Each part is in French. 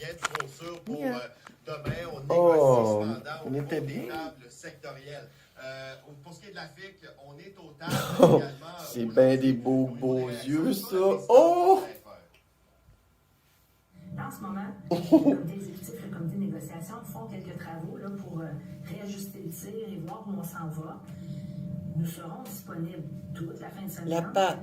bien trop sûr pour Yeah. demain. On Oh, négocie cependant au on niveau était des bien. tables sectorielles. Pour ce qui est de la FIC, on est aux tables Oh, également. c'est bien des beaux, Au niveau beaux des yeux, réactions, ça. la présidente Oh! Schaeffer. En ce moment, le comité exécutif et le comité de négociation font quelques travaux là, pour réajuster le tir et voir où on s'en va. Nous serons disponibles toute la fin de semaine La patte.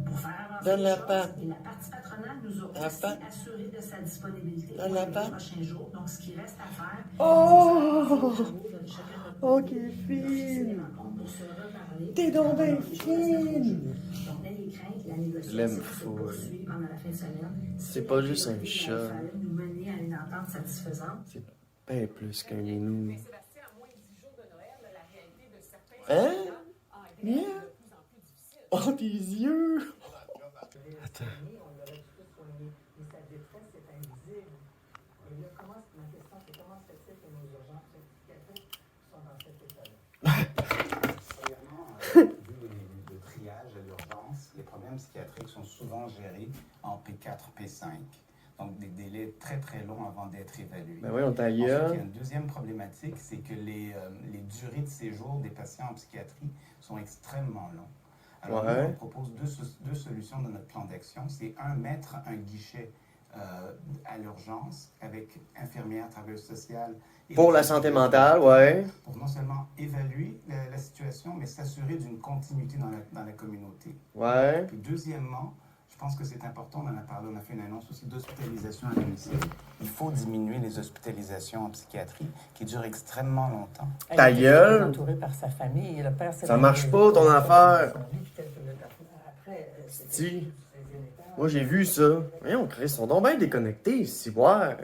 pour faire avancer Donne les la choses. patte. Et la partie patronale nous a La aussi patte. assuré de sa disponibilité Donne pour la les patte. prochains jours. Donc, ce qui reste à faire, Oh! c'est faire avancer les travaux de chacun de notre Oh, côté, quelle de fixer des fine! rencontres pour se reparler. T'es donc bien Alors, les choses à mettre au jeu. fine! Donc, n'ayez crainte, la Je l'aime négociation se full. poursuit pendant la fin de semaine. C'est pas juste un Il chat. fallait nous mener à une entente satisfaisante. C'est bien plus qu'un minou. Mais Sébastien, à moins de 10 jours de Noël, la réalité de certains Hein? enseignants a été Bien. de plus en plus difficile. Oh, tes yeux! Attends. On l'aurait tous soigné, mais sa détresse est invisible. Et là, ma question, c'est comment se fait-il que nos urgences psychiatriques sont dans cet état-là? Premièrement, vu le triage à l'urgence, les problèmes psychiatriques sont souvent gérés en P4, P5. Donc, des délais très, très longs avant d'être évalués. Ben oui, on t'a Ensuite, il y a gueule. une deuxième problématique, c'est que les durées de séjour des patients en psychiatrie sont extrêmement longues. Alors, Ouais. nous, on propose deux solutions dans notre plan d'action. C'est mettre un guichet à l'urgence avec infirmières, travailleuses sociales. Et Pour la santé mentale, ouais. pour non seulement évaluer la situation, mais s'assurer d'une continuité dans la communauté. Ouais. Puis deuxièmement, je pense que c'est important, on en a parlé, on a fait une annonce aussi d'hospitalisation à domicile. Il faut diminuer les hospitalisations en psychiatrie qui durent extrêmement longtemps. Ta Il était gueule. entouré par sa famille et le père s'est Ça marche pas, ton affaire. Après, Si. Moi, j'ai vu ça. Voyons, Chris, ils sont donc bien déconnectés, si voir.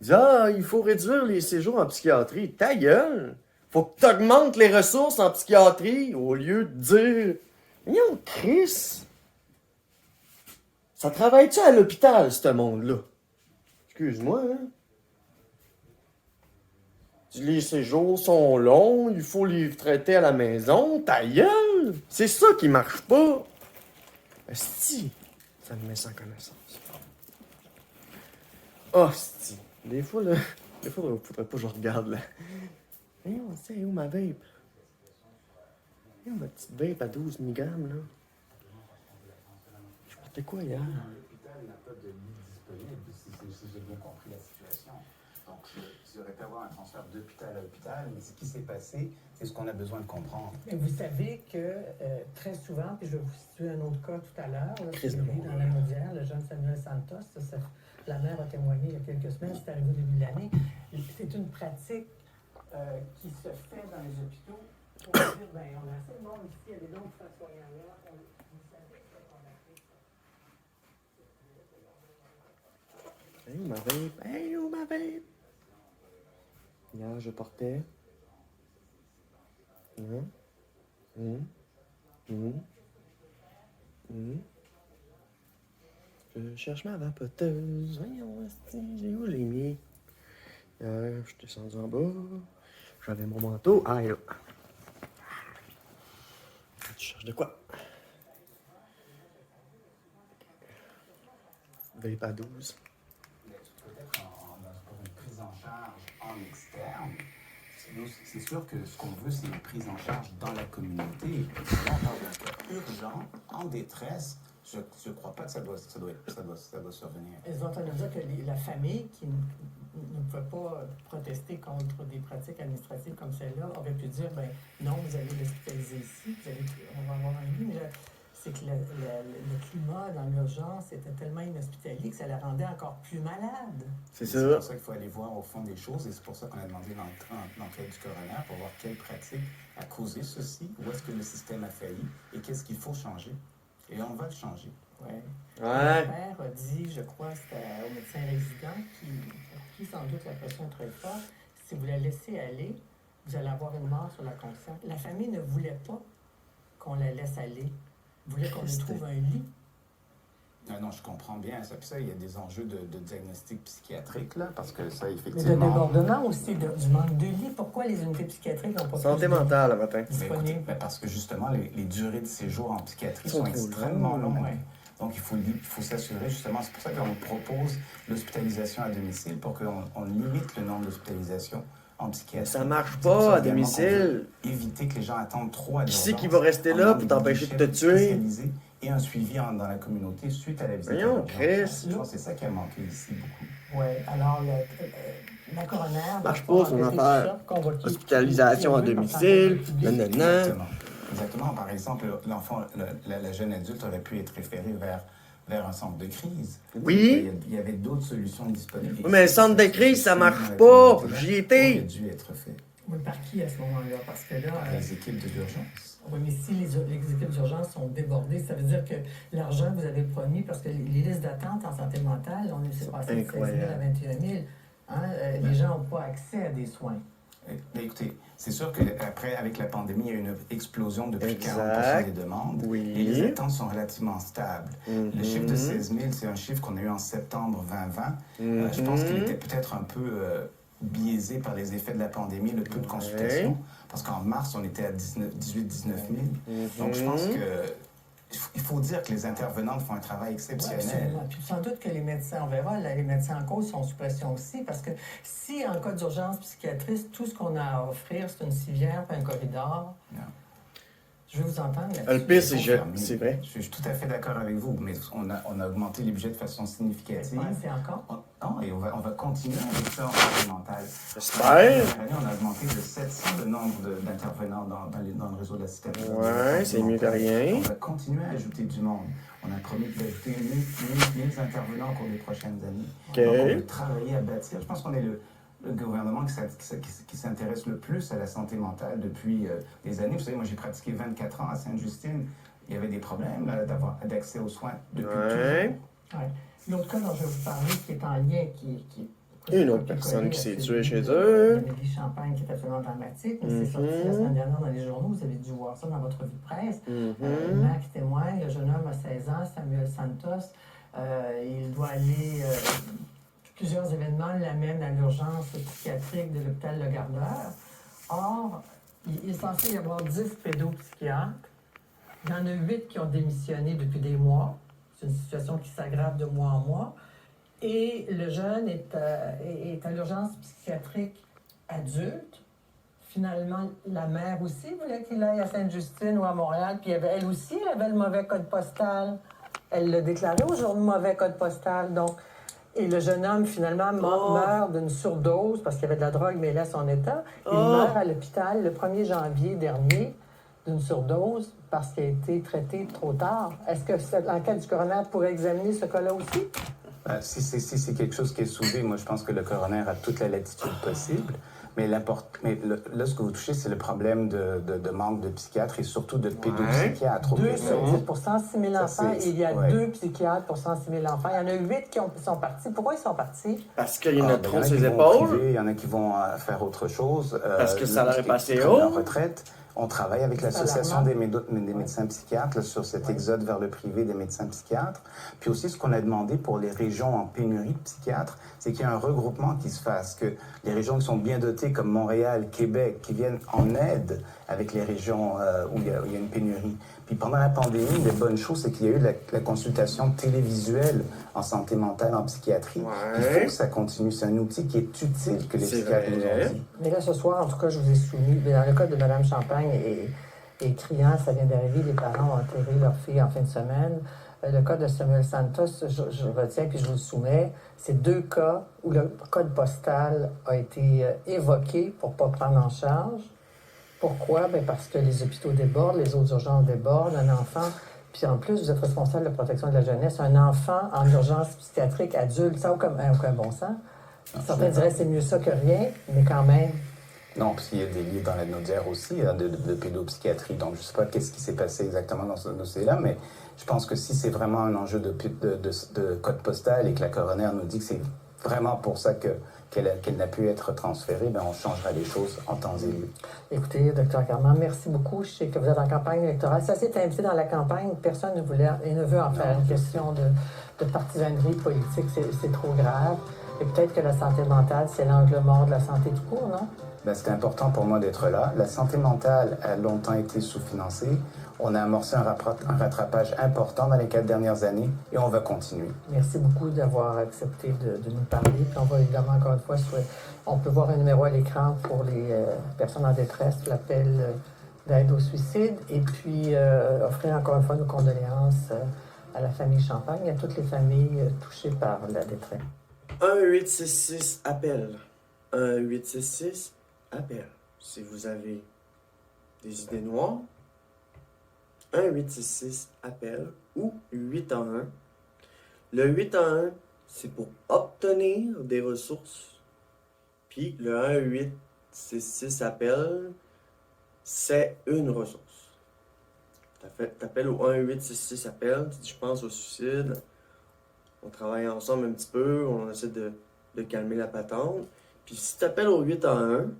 Ils disent, ah, il faut réduire les séjours en psychiatrie. Ta gueule! Faut que t'augmentes les ressources en psychiatrie au lieu de dire, voyons, Chris! Ça travaille-tu à l'hôpital, ce monde-là? Excuse-moi, hein? Les séjours sont longs, il faut les traiter à la maison. Ta gueule! C'est ça qui marche pas! Asti! Ça me met sans connaissance. Asti! Des fois, là, faudrait pas que je regarde, là. Voyons, c'est où ma vape? Où ma petite vape à 12 mg, là? Je portais quoi hier? L'hôpital n'a pas de lit disponible, si j'ai bien compris la situation. Donc, j'aurais pu avoir un transfert d'hôpital à hôpital, mais ce qui s'est passé, c'est ce qu'on a besoin de comprendre. Et vous savez que très souvent, puis je vais vous situer un autre cas tout à l'heure, là, Christ celui de mon dans la Naudière, le jeune Samuel Santos, la mère a témoigné il y a quelques semaines, c'est arrivé au début de l'année. C'est une pratique qui se fait dans les hôpitaux pour dire, ben, on a assez de monde ici, il y a des dons qui sont soignants là. Vous savez qu'on a fait ça. Hey, où ma vape? Hey, où ma vape? Hier, je portais... Je cherche ma vapoteuse. Voyons, asti, j'ai où les miens? Je suis descendu en bas. J'avais mon manteau. Ah, là. Tu cherches de quoi? Vape à 12. Peut-être pour une prise en charge en externe. C'est sûr que ce qu'on veut, c'est une prise en charge dans la communauté. Là, on parle d'un cas urgent, en détresse. Je ne crois pas que ça doit survenir. Elles vont entendre dire que la famille qui ne peut pas protester contre des pratiques administratives comme celle-là aurait pu dire, ben non, vous allez l'hospitaliser ici, on va avoir un lit, mais là, c'est que le climat dans l'urgence était tellement inhospitalier que ça la rendait encore plus malade. C'est C'est ça. pour ça qu'il faut aller voir au fond des choses et c'est pour ça qu'on a demandé l'enquête du coroner pour voir quelle pratique a causé ceci, où est-ce que le système a failli et qu'est-ce qu'il faut changer. Et on va le changer. Ouais. Ouais. Le père a dit, je crois, c'était au médecin résident, pour qui sans doute la pression est très forte, si vous la laissez aller, vous allez avoir une mort sur la conscience. La famille ne voulait pas qu'on la laisse aller. Voulait qu'on lui trouve un lit. Non, je comprends bien ça. Puis ça, il y a des enjeux de diagnostic psychiatrique, là, parce que ça, Mais de effectivement... débordement aussi, du manque de lit. Pourquoi les unités psychiatriques n'ont pas Santé plus de mentale, le matin. Mais écoutez, disponibles? parce que justement, les durées de séjour en psychiatrie Sont sont trop extrêmement longues. longues. Donc, il faut s'assurer, justement, c'est pour ça qu'on propose l'hospitalisation à domicile, pour qu'on limite le nombre d'hospitalisations en psychiatrie. Ça marche C'est pour pas ça à également domicile. qu'on veut éviter que les gens attendent trop à Qui l'urgence. c'est qui va rester là pour t'empêcher de te tuer? Et un suivi dans la communauté suite à la visite. Voyons, Chris. Je pense que c'est ça qui a manqué ici beaucoup. Oui, alors la coroner... Marche pas son affaire. Hospitalisation à domicile, nanana. Exactement. Par exemple, l'enfant, la jeune adulte aurait pu être référée vers un centre de crise. Oui. Il y avait d'autres solutions disponibles. Oui, mais le centre de crise, ça marche pas. J'y étais. aurait dû être fait Oui, par qui à ce moment-là? Parce que là... par les équipes d'urgence. Oui, mais si les équipes d'urgence sont débordées, ça veut dire que l'argent que vous avez promis, parce que les listes d'attente en santé mentale, on s'est passé de 16 000 à 21 000. Hein, les gens n'ont pas accès à des soins. Écoutez, c'est sûr qu'après, avec la pandémie, il y a eu une explosion de plus de 40% des demandes. Oui. Et les attentes sont relativement stables. Le chiffre de 16 000, c'est un chiffre qu'on a eu en septembre 2020. Je pense qu'il était peut-être un peu biaisé par les effets de la pandémie, le peu de consultations. Parce qu'en mars, on était à 18-19 000. Donc, je pense qu'il faut dire que les intervenantes font un travail exceptionnel. Oui, puis sans doute que les médecins, on verra, les médecins en cause sont sous pression aussi, parce que si en cas d'urgence psychiatrique, tout ce qu'on a à offrir, c'est une civière et un corridor, je veux vous entendre là-dessus. Le pire, c'est vrai. Je suis tout à fait d'accord avec vous, mais on a augmenté les budgets de façon significative. C'est encore? Non, et on va continuer avec ça en santé mentale. J'espère. Cette année, on a augmenté de 700 le nombre d'intervenants dans le réseau de la cité. Ouais, c'est mieux que rien. On va continuer à ajouter du monde. On a promis d'ajouter 1000 intervenants au cours des prochaines années. Okay. Donc, on veut travailler à bâtir. Je pense qu'on est le gouvernement qui s'intéresse le plus à la santé mentale depuis des années. Vous savez, moi, j'ai pratiqué 24 ans à Sainte-Justine. Il y avait des problèmes d'avoir d'accès aux soins depuis toujours. Ouais. L'autre cas dont je vais vous parler, qui est en lien, une autre personne qui s'est tuée chez eux. Amélie Champagne, qui est absolument dramatique, mais c'est sorti la semaine dernière dans les journaux. Vous avez dû voir ça dans votre revue de presse. Une mère qui témoigne, le jeune homme a 16 ans, Samuel Santos. Il doit aller... plusieurs événements l'amènent à l'urgence psychiatrique de l'hôpital Le Gardeur. Or, il est censé y avoir 10 pédopsychiatres. Il y en a 8 qui ont démissionné depuis des mois. C'est une situation qui s'aggrave de mois en mois. Et le jeune est à l'urgence psychiatrique adulte. Finalement, la mère aussi voulait qu'il aille à Sainte-Justine ou à Montréal. Puis elle aussi, elle avait le mauvais code postal. Elle l'a déclaré au jour du mauvais code postal. Donc, et le jeune homme, finalement, meurt d'une surdose parce qu'il y avait de la drogue mêlée à son état. Il meurt à l'hôpital le 1er janvier dernier d'une surdose parce qu'il a été traité trop tard. Est-ce que l'enquête du coroner pourrait examiner ce cas-là aussi? Si c'est quelque chose qui est soulevé, moi, je pense que le coroner a toute la latitude possible. Mais là, ce que vous touchez, c'est le problème de manque de psychiatres et surtout de pédopsychiatres. 2 pour 106 000 enfants, et il y a 2 psychiatres pour 106 000 enfants. Il y en a 8 qui sont partis. Pourquoi ils sont partis? Parce qu'il y en a trop sur sur ses épaules. Il y en a qui vont faire autre chose. Parce que ça leur est passé haut. haut. Retraite. On travaille avec l'Association des médecins psychiatres là, sur cet exode vers le privé des médecins psychiatres. Puis aussi, ce qu'on a demandé pour les régions en pénurie de psychiatres, c'est qu'il y a un regroupement qui se fasse, que les régions qui sont bien dotées, comme Montréal, Québec, qui viennent en aide avec les régions où il y a une pénurie. Puis pendant la pandémie, une des bonnes choses, c'est qu'il y a eu la consultation télévisuelle en santé mentale, en psychiatrie. Il faut que ça continue. C'est un outil qui est utile, que les psychiatres nous ont dit. Mais là, ce soir, en tout cas, je vous ai soumis, dans le cas de Mme Champagne et criant, ça vient d'arriver, les parents ont enterré leur fille en fin de semaine. Le cas de Samuel Santos, je retiens puis je vous le soumets. C'est 2 cas où le code postal a été évoqué pour ne pas prendre en charge. Pourquoi? Bien parce que les hôpitaux débordent, les autres urgences débordent, un enfant... Puis en plus, vous êtes responsable de la protection de la jeunesse. Un enfant en urgence psychiatrique adulte, ça n'a aucun bon sens. Certains diraient que c'est mieux ça que rien, mais quand même... Non, parce qu'il y a des liens dans la Naudière aussi, de pédopsychiatrie. Donc, je ne sais pas qu'est-ce qui s'est passé exactement dans ce dossier-là, mais je pense que si c'est vraiment un enjeu de code postal et que la coroner nous dit que c'est vraiment pour ça qu'elle n'a pu être transférée, bien, on changera les choses en temps et lieu. Écoutez, Dr Carman, merci beaucoup. Je sais que vous êtes en campagne électorale. Ça s'est invité dans la campagne. Personne ne voulait et ne veut en faire une question de partisanerie politique. C'est trop grave. Et peut-être que la santé mentale, c'est l'angle mort de la santé tout court, non? Ben, c'est important pour moi d'être là. La santé mentale a longtemps été sous-financée. On a amorcé un rattrapage important dans les 4 dernières années et on va continuer. Merci beaucoup d'avoir accepté de nous parler. Puis on va évidemment, encore une fois, on peut voir un numéro à l'écran pour les personnes en détresse, l'appel d'aide au suicide, et puis offrir encore une fois nos condoléances à la famille Champagne, à toutes les familles touchées par la détresse. 1-866 appel. 1-866 appel. Si vous avez des idées noires, 1-866 appel ou 811. Le 811, c'est pour obtenir des ressources. Puis le 1-866 appel, c'est une ressource. T'appelles au 1-866 appel, tu dis je pense au suicide. On travaille ensemble un petit peu, on essaie de calmer la patente. Puis si tu appelles au 811,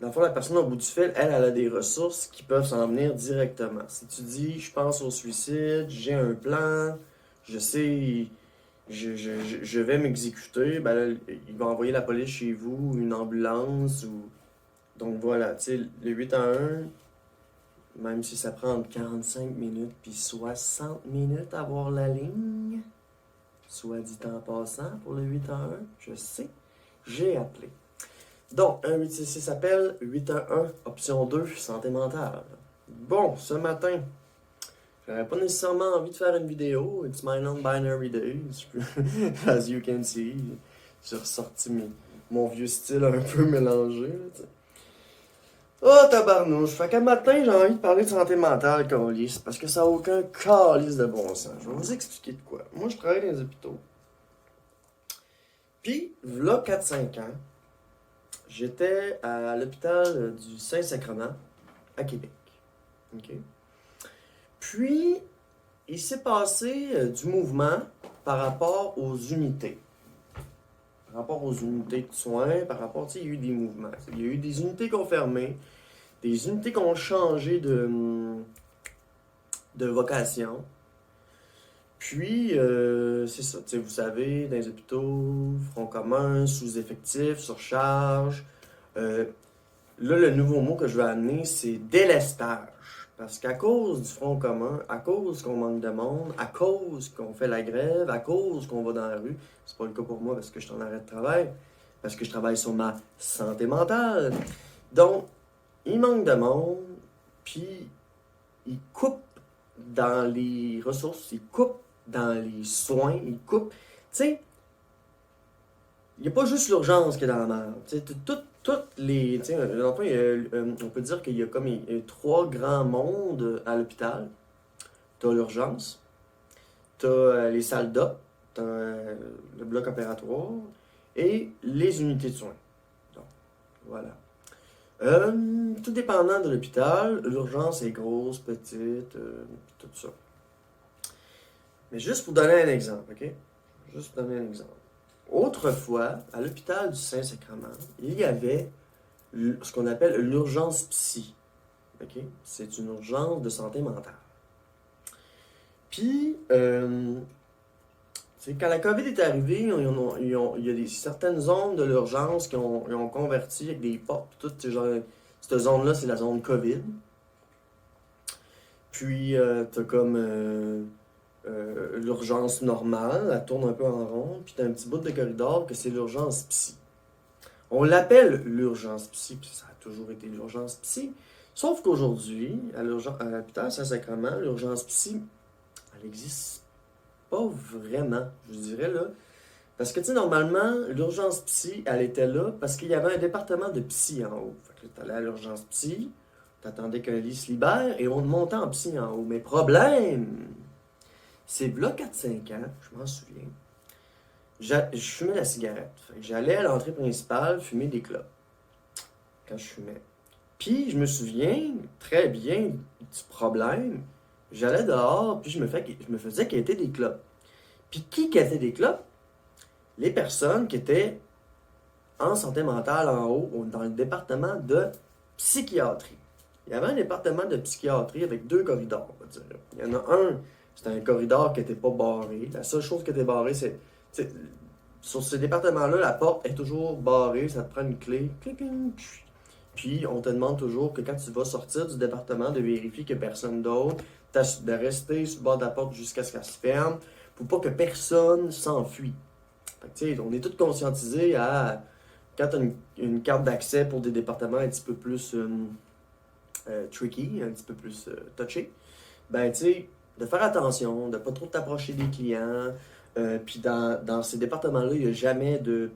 dans le fond, la personne au bout du fil, elle a des ressources qui peuvent s'en venir directement. Si tu dis, je pense au suicide, j'ai un plan, je sais, je vais m'exécuter, ben là, il va envoyer la police chez vous, une ambulance, ou... Donc voilà, tu sais, le 811, même si ça prend entre 45 minutes puis 60 minutes à avoir la ligne, soit dit en passant pour le 811, je sais, j'ai appelé. Donc, 1-866 appel, 811, option 2, santé mentale. Bon, ce matin, j'avais pas nécessairement envie de faire une vidéo. It's my non-binary days. As you can see, j'ai ressorti mon vieux style un peu mélangé. Là, oh, tabarnouche. Fait qu'un matin, j'ai envie de parler de santé mentale, câlisse, parce que ça n'a aucun câlisse de bon sens. Je vais vous expliquer de quoi. Moi, je travaille dans les hôpitaux. Puis, v'là 4-5 ans, j'étais à l'hôpital du Saint-Sacrement, à Québec. OK? Puis, il s'est passé du mouvement par rapport aux unités. Par rapport aux unités de soins, par rapport, tu sais, il y a eu des mouvements. Il y a eu des unités qui ont fermé, des unités qui ont changé de vocation. Puis, c'est ça, tu sais, vous savez, dans les hôpitaux, front commun, sous-effectif, surcharge. Là, le nouveau mot que je vais amener, c'est délestage. Parce qu'à cause du front commun, à cause qu'on manque de monde, à cause qu'on fait la grève, à cause qu'on va dans la rue, c'est pas le cas pour moi parce que je suis en arrêt de travail, parce que je travaille sur ma santé mentale. Donc, il manque de monde, puis il coupe dans les ressources, il coupe dans les soins, il coupe. Tu sais, il n'y a pas juste l'urgence qui est dans la merde. Tu sais, toutes les. Tu sais, on peut dire qu'il y a comme 3 grands mondes à l'hôpital. Tu as l'urgence, tu as les salles d'op, tu as le bloc opératoire et les unités de soins. Donc, voilà. Tout dépendant de l'hôpital, l'urgence est grosse, petite, tout ça. Mais juste pour donner un exemple, OK? Juste pour donner un exemple. Autrefois, à l'hôpital du Saint-Sacrement, il y avait ce qu'on appelle l'urgence psy. OK? C'est une urgence de santé mentale. Puis, quand la COVID est arrivée, il y a certaines zones de l'urgence qui ont converti avec des portes. Toutes ces gens, cette zone-là, c'est la zone COVID. Puis, t'as comme l'urgence normale, elle tourne un peu en rond. Puis, t'as un petit bout de corridor que c'est l'urgence psy. On l'appelle l'urgence psy, puis ça a toujours été l'urgence psy. Sauf qu'aujourd'hui, à l'hôpital Saint-Sacrement, l'urgence psy, elle existe pas vraiment, je dirais là. Parce que, tu sais, normalement, l'urgence psy, elle était là parce qu'il y avait un département de psy en haut. Fait que là, t'allais à l'urgence psy, t'attendais qu'un lit se libère et on te montait en psy en haut. Mais problème, c'est là 4-5 ans, je m'en souviens, je fumais la cigarette. Fait que j'allais à l'entrée principale fumer des clopes quand je fumais. Puis, je me souviens très bien du problème. J'allais dehors, puis je me faisais quêter des clopes. Puis qui quêtait des clopes? Les personnes qui étaient en santé mentale en haut, dans le département de psychiatrie. Il y avait un département de psychiatrie avec 2 corridors, on va dire. Il y en a un, c'était un corridor qui n'était pas barré. La seule chose qui était barrée, c'est sur ce département-là, la porte est toujours barrée, ça te prend une clé. Puis on te demande toujours que quand tu vas sortir du département, de vérifier qu'il n'y a personne d'autre, de rester sur le bord de la porte jusqu'à ce qu'elle se ferme, pour pas que personne s'enfuit. Fait que, tu sais, on est tous conscientisés à, quand tu as une carte d'accès pour des départements un petit peu plus tricky, un petit peu plus touché, ben tu sais, de faire attention, de pas trop t'approcher des clients. Puis dans ces départements-là, il n'y a jamais de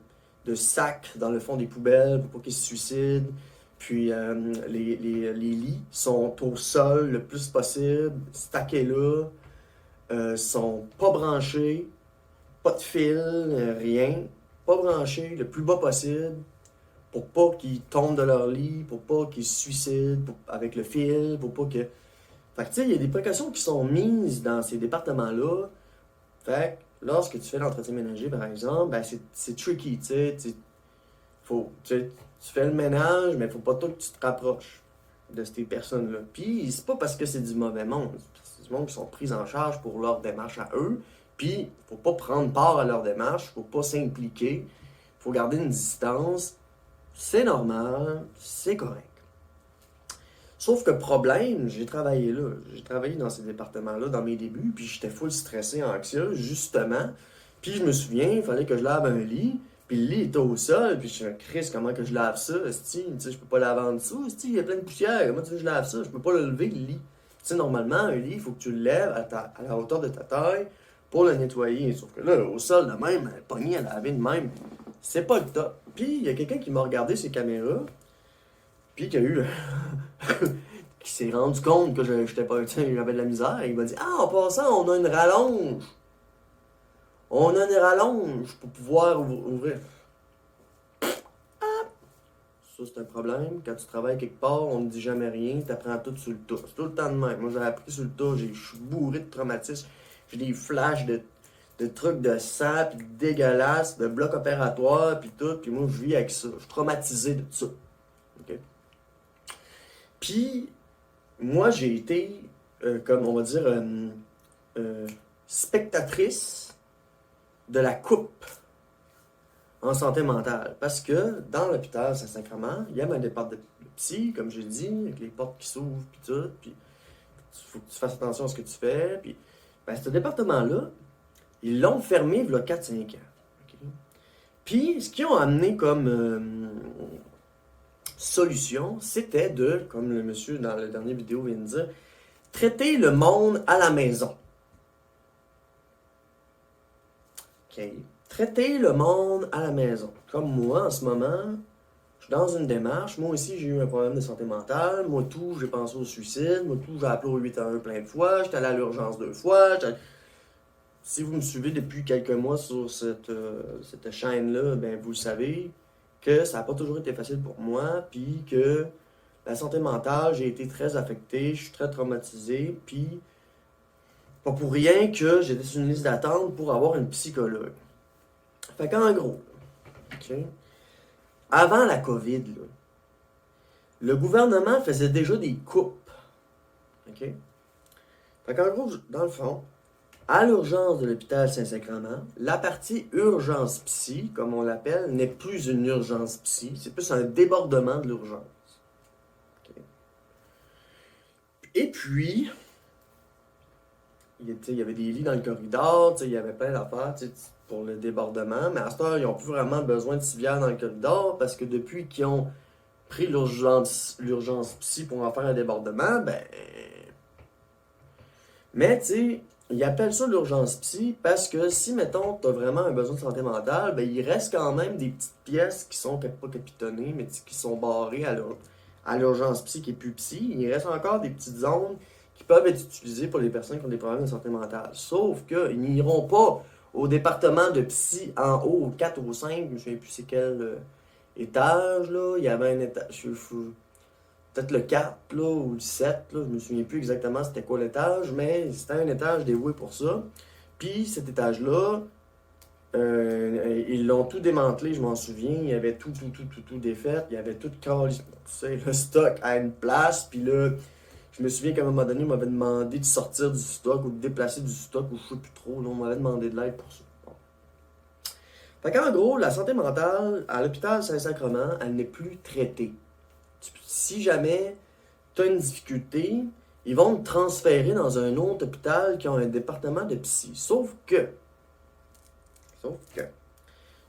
sacs dans le fond des poubelles pour pas qu'ils se suicident. Puis les lits sont au sol le plus possible, stackés là, sont pas branchés, pas de fil, rien. Pas branchés le plus bas possible pour pas qu'ils tombent de leur lit, pour pas qu'ils se suicident avec le fil, pour pas que... Fait que tu sais, il y a des précautions qui sont mises dans ces départements-là. Fait que lorsque tu fais l'entretien ménager, par exemple, ben c'est tricky, tu sais. Tu fais le ménage, mais faut pas trop que tu te rapproches de ces personnes-là. Puis c'est pas parce que c'est du mauvais monde, c'est du monde qui sont pris en charge pour leur démarche à eux. Puis faut pas prendre part à leur démarche, faut pas s'impliquer, faut garder une distance. C'est normal, c'est correct. Sauf que problème, j'ai travaillé là. J'ai travaillé dans ces départements-là dans mes débuts, puis j'étais full stressé, anxieux, justement. Puis je me souviens, il fallait que je lave un lit, puis le lit était au sol, puis je suis Chris, comment que je lave ça, esti? Tu sais, je peux pas laver en dessous, esti, il y a plein de poussière, comment tu veux que je lave ça? Je peux pas le lever, le lit. Tu sais, normalement, un lit, il faut que tu le lèves à la hauteur de ta taille pour le nettoyer. Sauf que là, au sol, de même, pogné à laver de même, c'est pas le top. Puis il y a quelqu'un qui m'a regardé ses caméras, puis qui a eu... qui s'est rendu compte que j'étais pas, j'avais de la misère. Il m'a dit « Ah, en passant, on a une rallonge. On a une rallonge pour pouvoir ouvrir. » Ça, c'est un problème. Quand tu travailles quelque part, on ne dit jamais rien. Tu apprends tout sur le tas. C'est tout le temps de même. Moi, j'ai appris sur le tas. Je suis bourré de traumatismes. J'ai des flashs de trucs de sang, puis dégueulasses, de blocs opératoires, puis tout. Puis moi, je vis avec ça. Je suis traumatisé de ça. OK? Puis, moi, j'ai été, comme on va dire, spectatrice de la coupe en santé mentale. Parce que dans l'hôpital Saint-Sacrement, il y a un département de psy, comme je l'ai dit, avec les portes qui s'ouvrent, puis tout. Puis, il faut que tu fasses attention à ce que tu fais. Puis, ben, ce département-là, ils l'ont fermé il y a 4-5 ans. Okay? Puis, ce qu'ils ont amené comme... solution, c'était de, comme le monsieur dans la dernière vidéo vient de dire, traiter le monde à la maison. OK. Traiter le monde à la maison. Comme moi, en ce moment, je suis dans une démarche. Moi aussi, j'ai eu un problème de santé mentale. Moi, tout, j'ai pensé au suicide. Moi, tout, j'ai appelé au 811 plein de fois. J'étais allé à l'urgence 2 fois. Si vous me suivez depuis quelques mois sur cette chaîne-là, ben vous le savez que ça n'a pas toujours été facile pour moi, puis que la santé mentale, j'ai été très affecté, je suis très traumatisé, puis pas pour rien que j'étais sur une liste d'attente pour avoir une psychologue. Fait qu'en gros, okay, avant la COVID, là, le gouvernement faisait déjà des coupes. OK? Fait qu'en gros, dans le fond, à l'urgence de l'hôpital Saint-Sacrement, la partie urgence psy, comme on l'appelle, n'est plus une urgence psy, c'est plus un débordement de l'urgence. Okay. Et puis, il y avait des lits dans le corridor, il y avait plein d'affaires pour le débordement, mais à ce temps, ils n'ont plus vraiment besoin de civières dans le corridor parce que depuis qu'ils ont pris l'urgence psy pour en faire un débordement, ben... Mais, tu sais... Ils appellent ça l'urgence psy parce que si, mettons, tu as vraiment un besoin de santé mentale, ben il reste quand même des petites pièces qui sont pas capitonnées, mais qui sont barrées à l'urgence psy qui est plus psy. Il reste encore des petites zones qui peuvent être utilisées pour les personnes qui ont des problèmes de santé mentale. Sauf qu'ils n'iront pas au département de psy en haut, au 4 ou au 5, je ne sais plus c'est quel étage, là. Il y avait un étage... Peut-être le 4 là, ou le 7, là, je me souviens plus exactement c'était quoi l'étage, mais c'était un étage dévoué pour ça. Puis cet étage-là, ils l'ont tout démantelé, je m'en souviens. Il y avait tout défait. Il y avait tout le stock à une place. Puis là, je me souviens qu'à un moment donné, on m'avait demandé de sortir du stock ou de déplacer du stock, ou je sais plus trop. Là, on m'avait demandé de l'aide pour ça. Bon. Fait qu'en gros, la santé mentale à l'hôpital Saint-Sacrement, elle n'est plus traitée. Si jamais tu as une difficulté, ils vont te transférer dans un autre hôpital qui a un département de psy. Sauf que,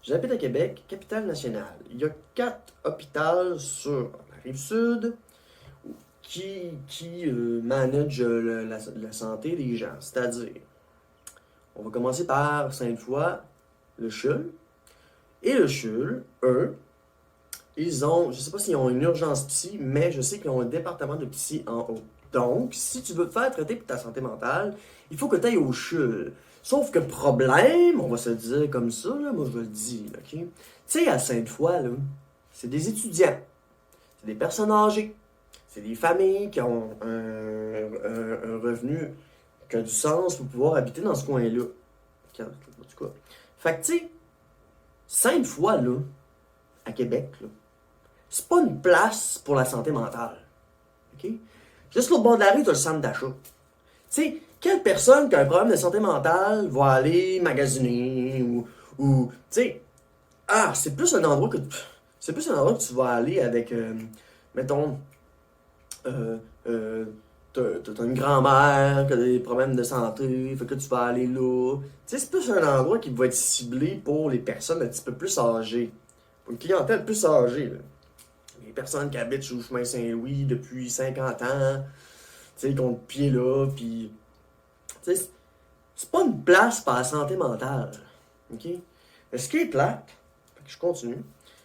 j'habite à Québec, capitale nationale. Il y a 4 hôpitaux sur la Rive-Sud qui managent la santé des gens. C'est-à-dire, on va commencer par Sainte-Foy, le CHUL. Et le CHUL, eux, ils ont, je ne sais pas s'ils ont une urgence psy, mais je sais qu'ils ont un département de psy en haut. Donc, si tu veux te faire traiter pour ta santé mentale, il faut que tu ailles au CHUL. Sauf que problème, on va se le dire comme ça, là, moi je le dis, ok? Tu sais, à Sainte-Foy, là, c'est des étudiants, c'est des personnes âgées, c'est des familles qui ont un revenu qui a du sens pour pouvoir habiter dans ce coin-là. En tout cas. Fait que, tu sais, Sainte-Foy, là, à Québec, là, c'est pas une place pour la santé mentale. OK? Juste au bord de la rue, tu as le centre d'achat. Tu sais, quelle personne qui a un problème de santé mentale va aller magasiner ou tu sais, c'est plus un endroit que tu vas aller avec, mettons, t'as une grand-mère qui a des problèmes de santé, fait que tu vas aller là. Tu sais, c'est plus un endroit qui va être ciblé pour les personnes un petit peu plus âgées. Pour une clientèle plus âgée, là. Les personnes qui habitent sur le chemin Saint-Louis depuis 50 ans, tu sais, qui ont le pied là, puis... Tu sais, c'est pas une place pour la santé mentale, ok? Mais ce qui est plate, fait que je continue,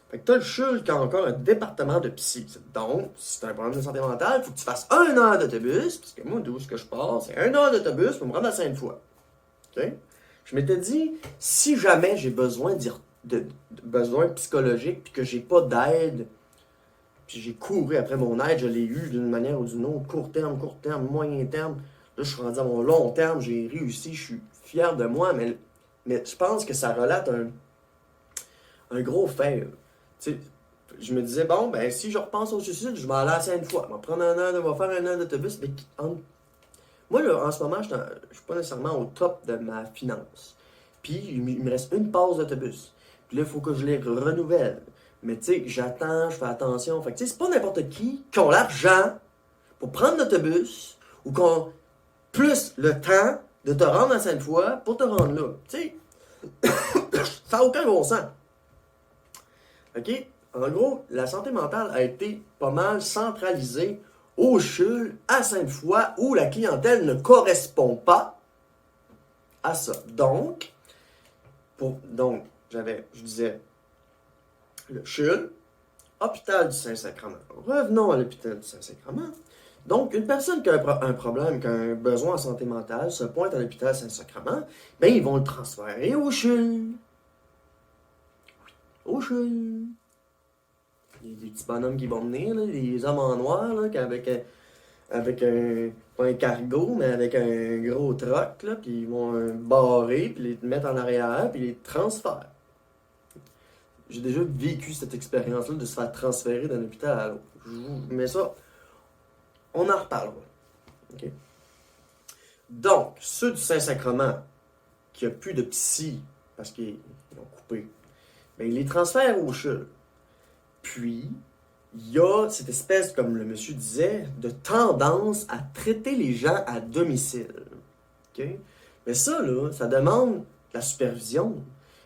fait que t'as le CHUL qui a encore un département de psy. Donc, si t'as un problème de santé mentale, il faut que tu fasses 1 heure d'autobus, parce que moi, d'où est-ce que je pars, c'est 1 heure d'autobus pour me rendre à Sainte-Foy. Ok? Je m'étais dit, si jamais j'ai besoin besoin psychologique, puis que j'ai pas d'aide, puis j'ai couru après mon aide, je l'ai eu d'une manière ou d'une autre, court terme, moyen terme. Là, je suis rendu à mon long terme, j'ai réussi, je suis fier de moi, mais je pense que ça relate un gros fail. Tu sais, je me disais, bon, ben, si je repense au suicide, je vais aller à Sainte-Foy. Je vais faire 1 heure d'autobus. Mais moi, là, en ce moment, je suis pas nécessairement au top de ma finance. Puis, il me reste une pause d'autobus. Puis là, il faut que je les renouvelle. Mais tu sais, j'attends, je fais attention. Fait que tu sais, c'est pas n'importe qui a l'argent pour prendre l'autobus ou qu'on plus le temps de te rendre à Sainte-Foy pour te rendre là. Tu sais, ça n'a aucun bon sens. OK? En gros, la santé mentale a été pas mal centralisée au CHUL, à Sainte-Foy, où la clientèle ne correspond pas à ça. Donc, je disais, le CHUL, hôpital du Saint-Sacrement. Revenons à l'hôpital du Saint-Sacrement. Donc, une personne qui a un problème, qui a un besoin en santé mentale, se pointe à l'hôpital Saint-Sacrement, bien, ils vont le transférer au CHUL. Au CHUL. Il y a des petits bonhommes qui vont venir, là, des hommes en noir, là, avec pas un cargo, mais avec un gros truck, là, puis ils vont barrer, puis les mettre en arrière, puis les transfèrent. J'ai déjà vécu cette expérience-là de se faire transférer d'un hôpital à l'autre. Mais ça, on en reparlera. Okay? Donc, ceux du Saint-Sacrement, qui n'ont plus de psy, parce qu'ils ont coupé, bien, ils les transfèrent au CHUL. Puis, il y a cette espèce, comme le monsieur disait, de tendance à traiter les gens à domicile. Okay? Mais ça, là, ça demande de la supervision,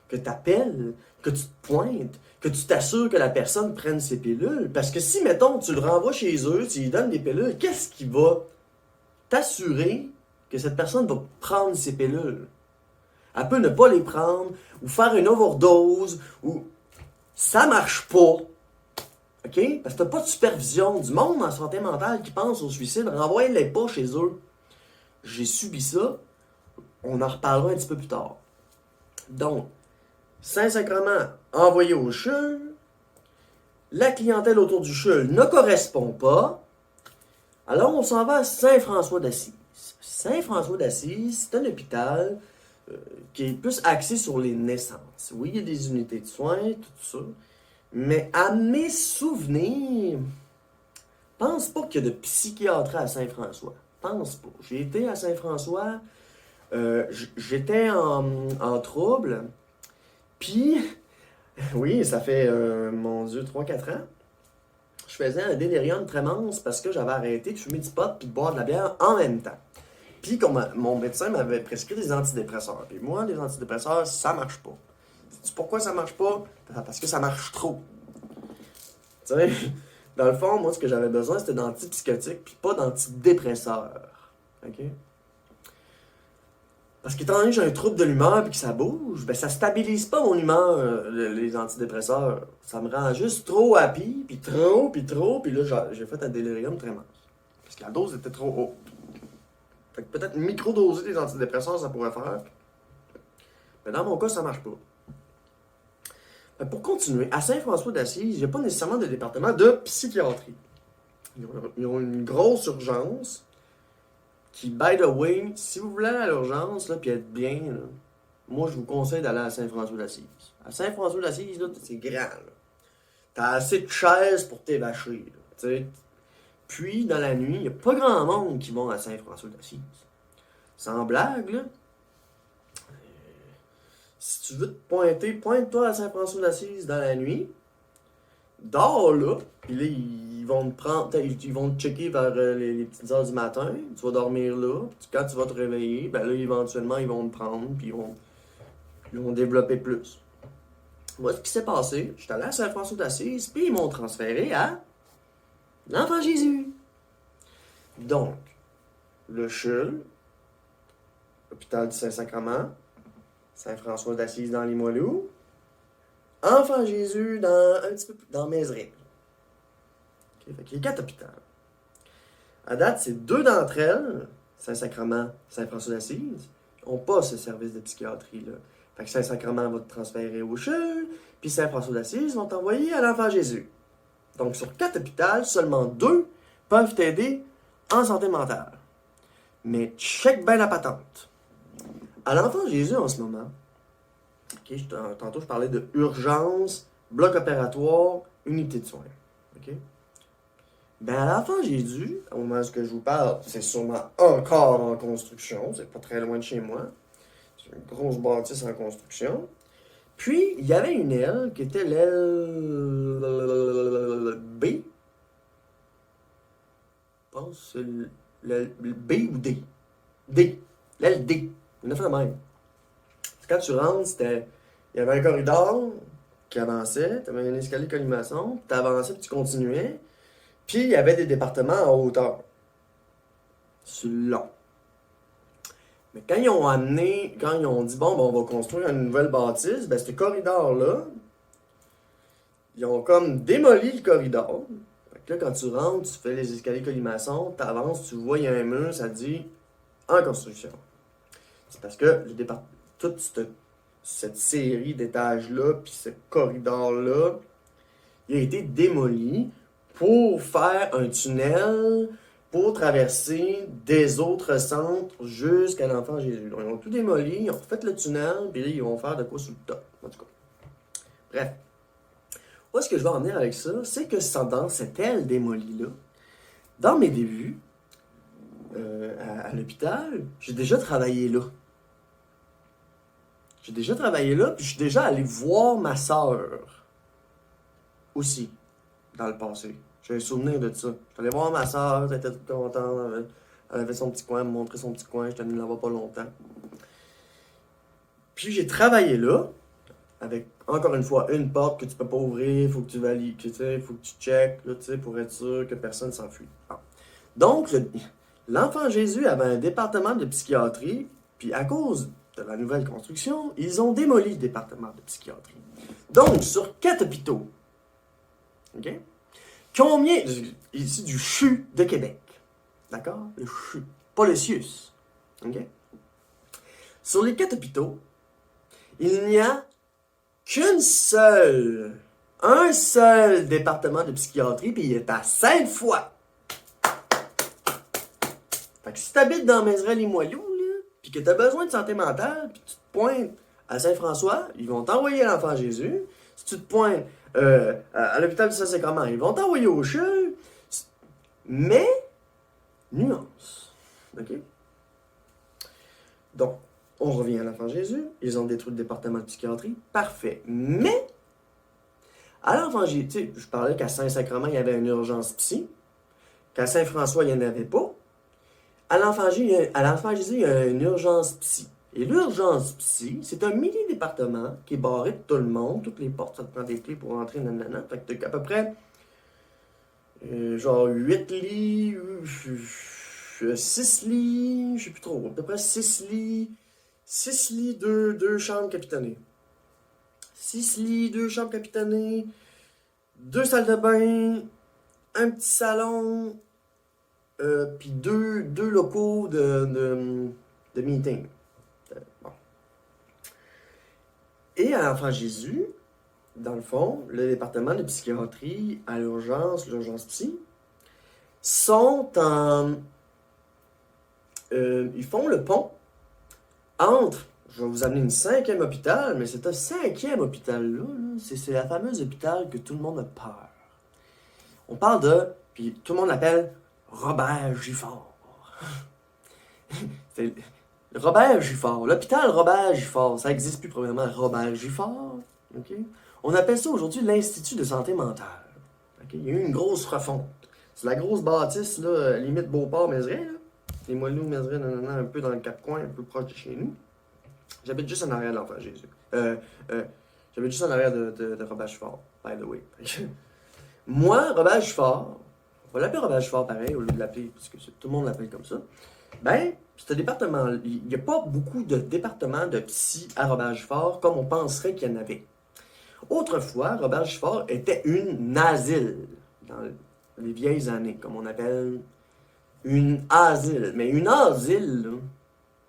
que tu appelles, que tu te pointes, que tu t'assures que la personne prenne ses pilules. Parce que si, mettons, tu le renvoies chez eux, tu lui donnes des pilules, qu'est-ce qui va t'assurer que cette personne va prendre ses pilules? Elle peut ne pas les prendre, ou faire une overdose, ou... Ça marche pas. OK? Parce que t'as pas de supervision du monde en santé mentale qui pense au suicide. Renvoyez-les pas chez eux. J'ai subi ça. On en reparlera un petit peu plus tard. Donc, Saint-Sacrement envoyé au CHUL. La clientèle autour du CHUL ne correspond pas. Alors, on s'en va à Saint-François d'Assise. Saint-François d'Assise, c'est un hôpital qui est plus axé sur les naissances. Oui, il y a des unités de soins, tout ça. Mais à mes souvenirs, pense pas qu'il y a de psychiatrie à Saint-François. Pense pas. J'ai été à Saint-François, j'étais en trouble, puis, oui, ça fait, mon Dieu, 3-4 ans. Je faisais un délirium tremens parce que j'avais arrêté de fumer du pot puis de boire de la bière en même temps. Puis comme mon médecin m'avait prescrit des antidépresseurs. Puis moi, les antidépresseurs, ça marche pas. Sais-tu pourquoi ça marche pas? Parce que ça marche trop. Tu sais, dans le fond, moi, ce que j'avais besoin, c'était d'antipsychotiques puis pas d'antidépresseurs. OK? Parce qu'étant donné que j'ai un trouble de l'humeur et que ça bouge, ben ça stabilise pas mon humeur, les antidépresseurs. Ça me rend juste trop happy, puis là, j'ai fait un délirium tremens. Parce que la dose était trop haute. Fait que peut-être micro-doser des antidépresseurs, ça pourrait faire. Mais dans mon cas, ça marche pas. Fait que pour continuer, à Saint-François d'Assise, il n'y a pas nécessairement de département de psychiatrie. Ils ont une grosse urgence. Qui, by the way, si vous voulez aller à l'urgence, puis être bien, là, moi, je vous conseille d'aller à Saint-François-d'Assise. À Saint-François-d'Assise, là, c'est grand, là. T'as assez de chaises pour t'évacher, là, t'sais. Puis, dans la nuit, il n'y a pas grand monde qui vont à Saint-François-d'Assise. Sans blague, là. Si tu veux te pointer, pointe-toi à Saint-François-d'Assise dans la nuit. Dors là, puis là, ils vont te prendre, ils vont te checker vers les petites heures du matin. Tu vas dormir là, puis quand tu vas te réveiller, ben là, éventuellement, ils vont te prendre, puis ils vont développer plus. Moi, ce qui s'est passé, j'étais allé à Saint-François d'Assise, puis ils m'ont transféré à l'Enfant Jésus. Donc, le CHUL, l'hôpital du Saint-Sacrement, Saint-François d'Assise dans Limoilou, Enfant Jésus un petit peu dans Mézeray. Okay, fait qu'il y a 4 hôpitaux. À date, c'est 2 d'entre elles, Saint-Sacrement, Saint-François d'Assise, n'ont pas ce service de psychiatrie-là. Fait que Saint-Sacrement va te transférer au CHUL, puis Saint-François d'Assise vont t'envoyer à l'Enfant Jésus. Donc, sur 4 hôpitaux, seulement 2 peuvent t'aider en santé mentale. Mais check bien la patente. À l'Enfant Jésus, en ce moment, okay, tantôt, je parlais de urgence, bloc opératoire, unité de soins. Okay? Ben, à l'Enfant Jésus, au moment où je vous parle, c'est sûrement encore en construction, c'est pas très loin de chez moi. C'est une grosse bâtisse en construction. Puis, il y avait une aile qui était l'aile B. Je pense que c'est l'aile B ou D. D. L'aile D. Une affaire de même. Quand tu rentres, il y avait un corridor qui avançait, tu avais un escalier de colimaçon, tu avançais puis tu continuais. Puis il y avait des départements en hauteur. C'est long. Mais quand ils ont dit, bon, ben, on va construire une nouvelle bâtisse, ben, ce corridor-là, ils ont comme démoli le corridor. Fait que là, quand tu rentres, tu fais les escaliers colimaçon, tu avances, tu vois, il y a un mur, ça dit en construction. C'est parce que toute cette série d'étages-là, puis ce corridor-là, il a été démoli pour faire un tunnel pour traverser des autres centres jusqu'à l'Enfant Jésus. Donc, ils ont tout démoli, ils ont refait le tunnel, puis là, ils vont faire de quoi sous le top. En tout cas. Bref. Où est-ce que je vais en venir avec ça? C'est que dans cette aile démolie-là, dans mes débuts, à l'hôpital, j'ai déjà travaillé là. J'ai déjà travaillé là, puis je suis déjà allé voir ma sœur aussi, dans le passé. J'ai un souvenir de ça. Je suis allé voir ma sœur, elle était toute contente, elle avait son petit coin, elle me montrait son petit coin, j'étais venu là-bas pas longtemps. Puis j'ai travaillé là, avec, encore une fois, une porte que tu peux pas ouvrir, il faut que tu valides, il faut que tu checkes, là, pour être sûr que personne s'enfuit. Ah. Donc, l'Enfant Jésus avait un département de psychiatrie, puis à cause de la nouvelle construction, ils ont démoli le département de psychiatrie. Donc, sur 4 hôpitaux, OK? Combien, ici du CHU de Québec, d'accord? Le CHU, pas le CIUS, OK? Sur les 4 hôpitaux, il n'y a un seul département de psychiatrie, puis il est à Sainte-Foy. Fait que si t'habites dans Mézeray-Limoilou, puis que t'as besoin de santé mentale, puis tu te pointes à Saint-François, ils vont t'envoyer à l'Enfant Jésus. Si tu te pointes à l'hôpital du Saint-Sacrement, ils vont t'envoyer au CHUL. Mais, nuance. OK? Donc, on revient à l'Enfant Jésus. Ils ont détruit le département de psychiatrie. Parfait. Mais, À l'enfant Jésus, tu sais, je parlais qu'à Saint-Sacrement, il y avait une urgence psy. Qu'à Saint-François, il n'y en avait pas. À l'enfant Jésus, il y a une urgence psy. Et l'urgence psy, c'est un mini-département qui est barré de tout le monde, toutes les portes, ça te prend des clés pour entrer, nanana. Fait que t'as à peu près, genre 8 lits, 6 lits, je sais plus trop, à peu près 6 lits, 2 chambres capitanées. 6 lits, 2 chambres capitanées, 2 salles de bain, un petit salon, puis deux locaux de meeting. Bon. Et à l'Enfant Jésus, dans le fond, le département de psychiatrie à l'urgence psy, sont en... ils font le pont entre... Je vais vous amener une 5e hôpital, mais c'est un 5e hôpital-là, c'est la fameuse hôpital que tout le monde a peur. On parle de... Puis tout le monde l'appelle Robert Gifford. C'est Robert Gifford. L'hôpital Robert Gifford. Ça n'existe plus probablement Robert Gifford. Okay? On appelle ça aujourd'hui l'Institut de santé mentale. Okay? Il y a eu une grosse refonte. C'est la grosse bâtisse, là, limite Beauport-Mézeray. Les Moineaux-Mézeray, un peu dans le Cap-Coin, un peu proche de chez nous. J'habite juste en arrière de l'Enfant Jésus. J'habite juste en arrière de Robert Gifford, by the way. Moi, Robert Gifford, on va l'appeler Robert Gifford pareil, au lieu de l'appeler, parce que tout le monde l'appelle comme ça. Ben, ce département, il n'y a pas beaucoup de départements de psy à Robert Gifford comme on penserait qu'il y en avait. Autrefois, Robert Gifford était une asile, dans les vieilles années, comme on appelle une asile. Mais une asile, là,